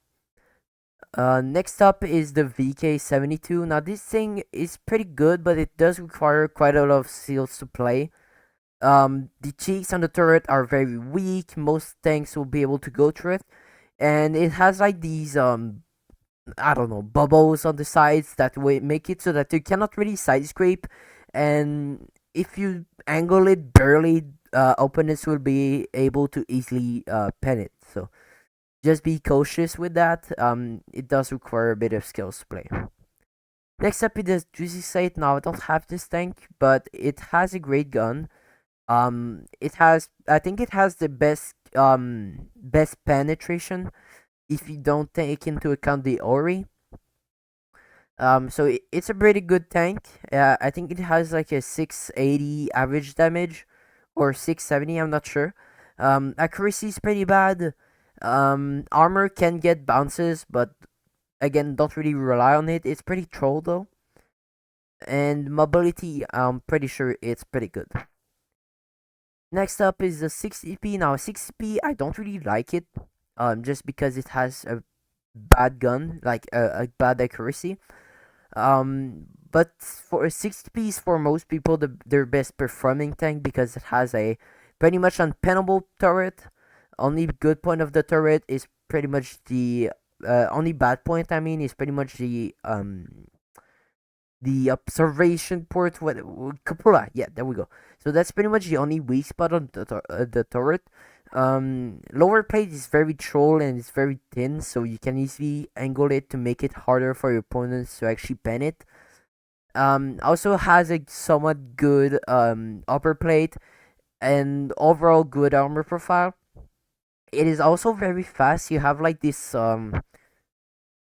Next up is the VK72. Now this thing is pretty good, but it does require quite a lot of skills to play. The cheeks on the turret are very weak. Most tanks will be able to go through it, and it has like these I don't know, bubbles on the sides that will make it so that you cannot really side scrape, and if you angle it barely, opponents will be able to easily pen it. So just be cautious with that. It does require a bit of skills to play. Next up is the Juicy Site. Now I don't have this tank, but it has a great gun. I think it has the best best penetration if you don't take into account the Ori. So it's a pretty good tank. I think it has like a 680 average damage or 670. I'm not sure. Accuracy is pretty bad. Armor can get bounces, but again, don't really rely on it. It's pretty troll though. And mobility, I'm pretty sure it's pretty good. Next up is the 60p. Now 60p, I don't really like it. Just because it has a bad gun, like a bad accuracy. But for 60p is for most people their best performing tank because it has a pretty much unpennable turret. Only good point of the turret is pretty much the only bad point, I mean, is pretty much the observation port. What cupola? Yeah, there we go. So that's pretty much the only weak spot on the turret. Lower plate is very troll and it's very thin, so you can easily angle it to make it harder for your opponents to actually pen it. Also has a somewhat good upper plate and overall good armor profile. It is also very fast. You have like this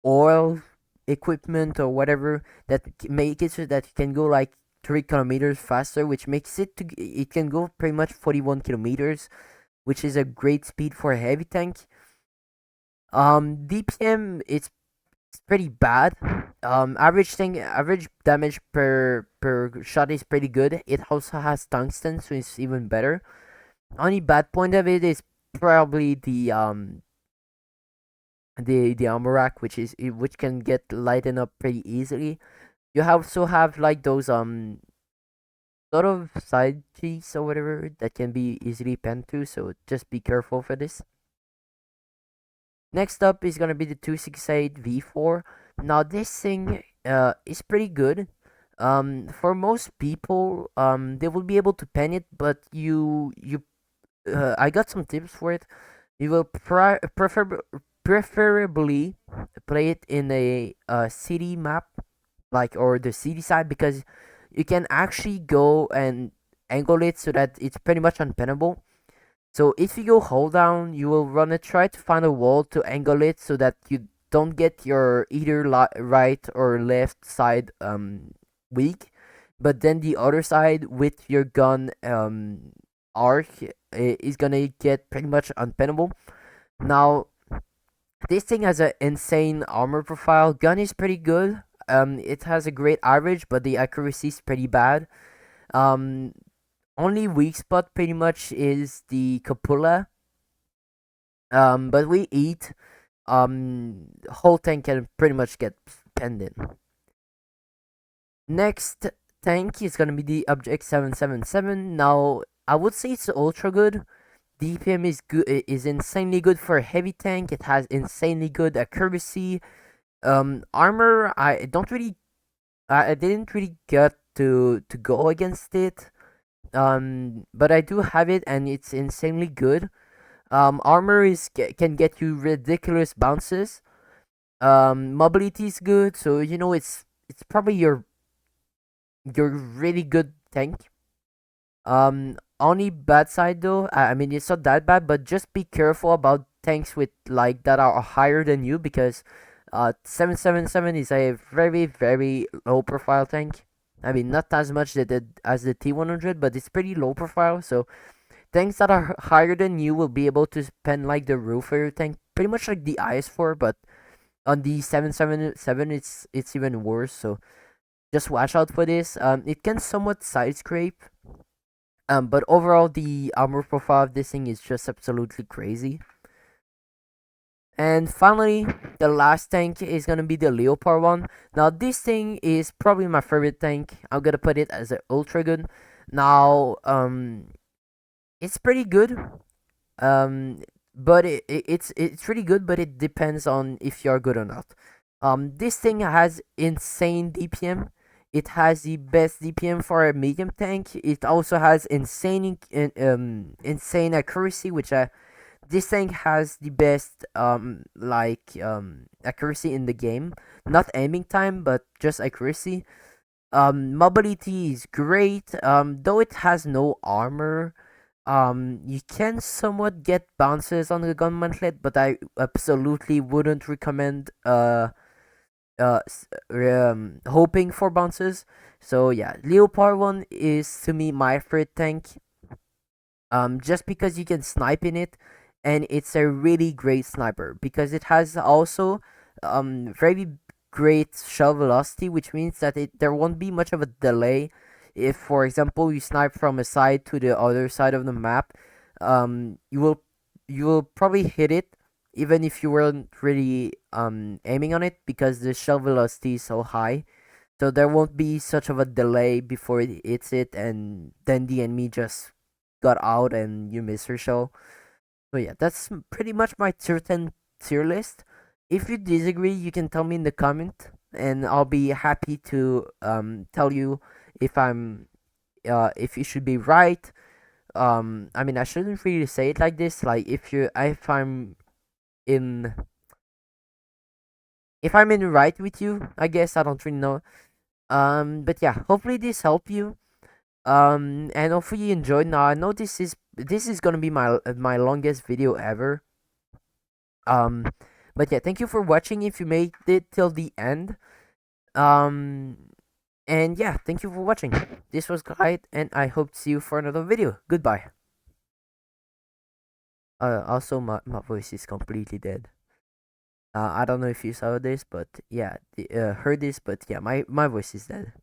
oil equipment or whatever that make it so that you can go like 3 kilometers faster, which makes it can go pretty much 41 kilometers, which is a great speed for a heavy tank. DPM it's pretty bad. Average damage per shot is pretty good. It also has tungsten, so it's even better. Only bad point of it is probably the armor rack, which can get lightened up pretty easily. You also have like those sort of side cheeks or whatever that can be easily penned to, so just be careful for this. Next up is gonna be the 268 V4. Now this thing is pretty good. For most people, they will be able to pen it, but I got some tips for it. You will preferably play it in a city map, like, or the city side, because you can actually go and angle it so that it's pretty much unpennable. So if you go hold down, you will wanna try to find a wall to angle it so that you don't get your either right or left side weak, but then the other side with your gun arc is gonna get pretty much unpennable. Now this thing has an insane armor profile. Gun is pretty good. It has a great average, but the accuracy is pretty bad. Um, Only weak spot pretty much is the cupola. But we eat. Whole tank can pretty much get penned in. Next tank is gonna be the Object 777. Now I would say it's ultra good. DPM is good. Is insanely good for a heavy tank. It has insanely good accuracy. Armor. I didn't really get to go against it. But I do have it, and it's insanely good. Armor can get you ridiculous bounces. Mobility is good, so you know it's probably your really good tank. Only bad side though, I mean it's not that bad, but just be careful about tanks with like that are higher than you, because 777 is a very very low profile tank. I mean not as much as the T100, but it's pretty low profile. So tanks that are higher than you will be able to spend like the roof of your tank, pretty much like the IS-4, but on the 777 it's even worse. So just watch out for this. It can somewhat side scrape. But overall, the armor profile of this thing is just absolutely crazy. And finally, the last tank is gonna be the Leopard one. Now, this thing is probably my favorite tank. I'm gonna put it as an ultra good. Now, it's pretty good. But it's really good, but it depends on if you're good or not. This thing has insane DPM. It has the best DPM for a medium tank. It also has insane accuracy, which this thing has the best accuracy in the game. Not aiming time, but just accuracy. Mobility is great. Though it has no armor. You can somewhat get bounces on the gun mantlet, but I absolutely wouldn't recommend hoping for bounces. So yeah, Leopard one is to me my favorite tank. Just because you can snipe in it, and it's a really great sniper because it has also very great shell velocity, which means that there won't be much of a delay if, for example, you snipe from a side to the other side of the map. You will probably hit it even if you weren't really aiming on it, because the shell velocity is so high, so there won't be such of a delay before it hits it, and then the enemy just got out and you miss your shell. So yeah, that's pretty much my tier 10 tier list. If you disagree, you can tell me in the comment, and I'll be happy to tell you if I'm if you should be right. I mean, I shouldn't really say it like this. Like, in if I'm in the right with you, I guess. I don't really know. But yeah, hopefully this helped you. And hopefully you enjoyed. Now I know this is gonna be my longest video ever. Um, but yeah, thank you for watching. If you made it till the end. Um, and yeah, thank you for watching. This was Kite, and I hope to see you for another video. Goodbye. Also my voice is completely dead. I don't know if you saw this, but yeah, heard this, but yeah, my voice is dead.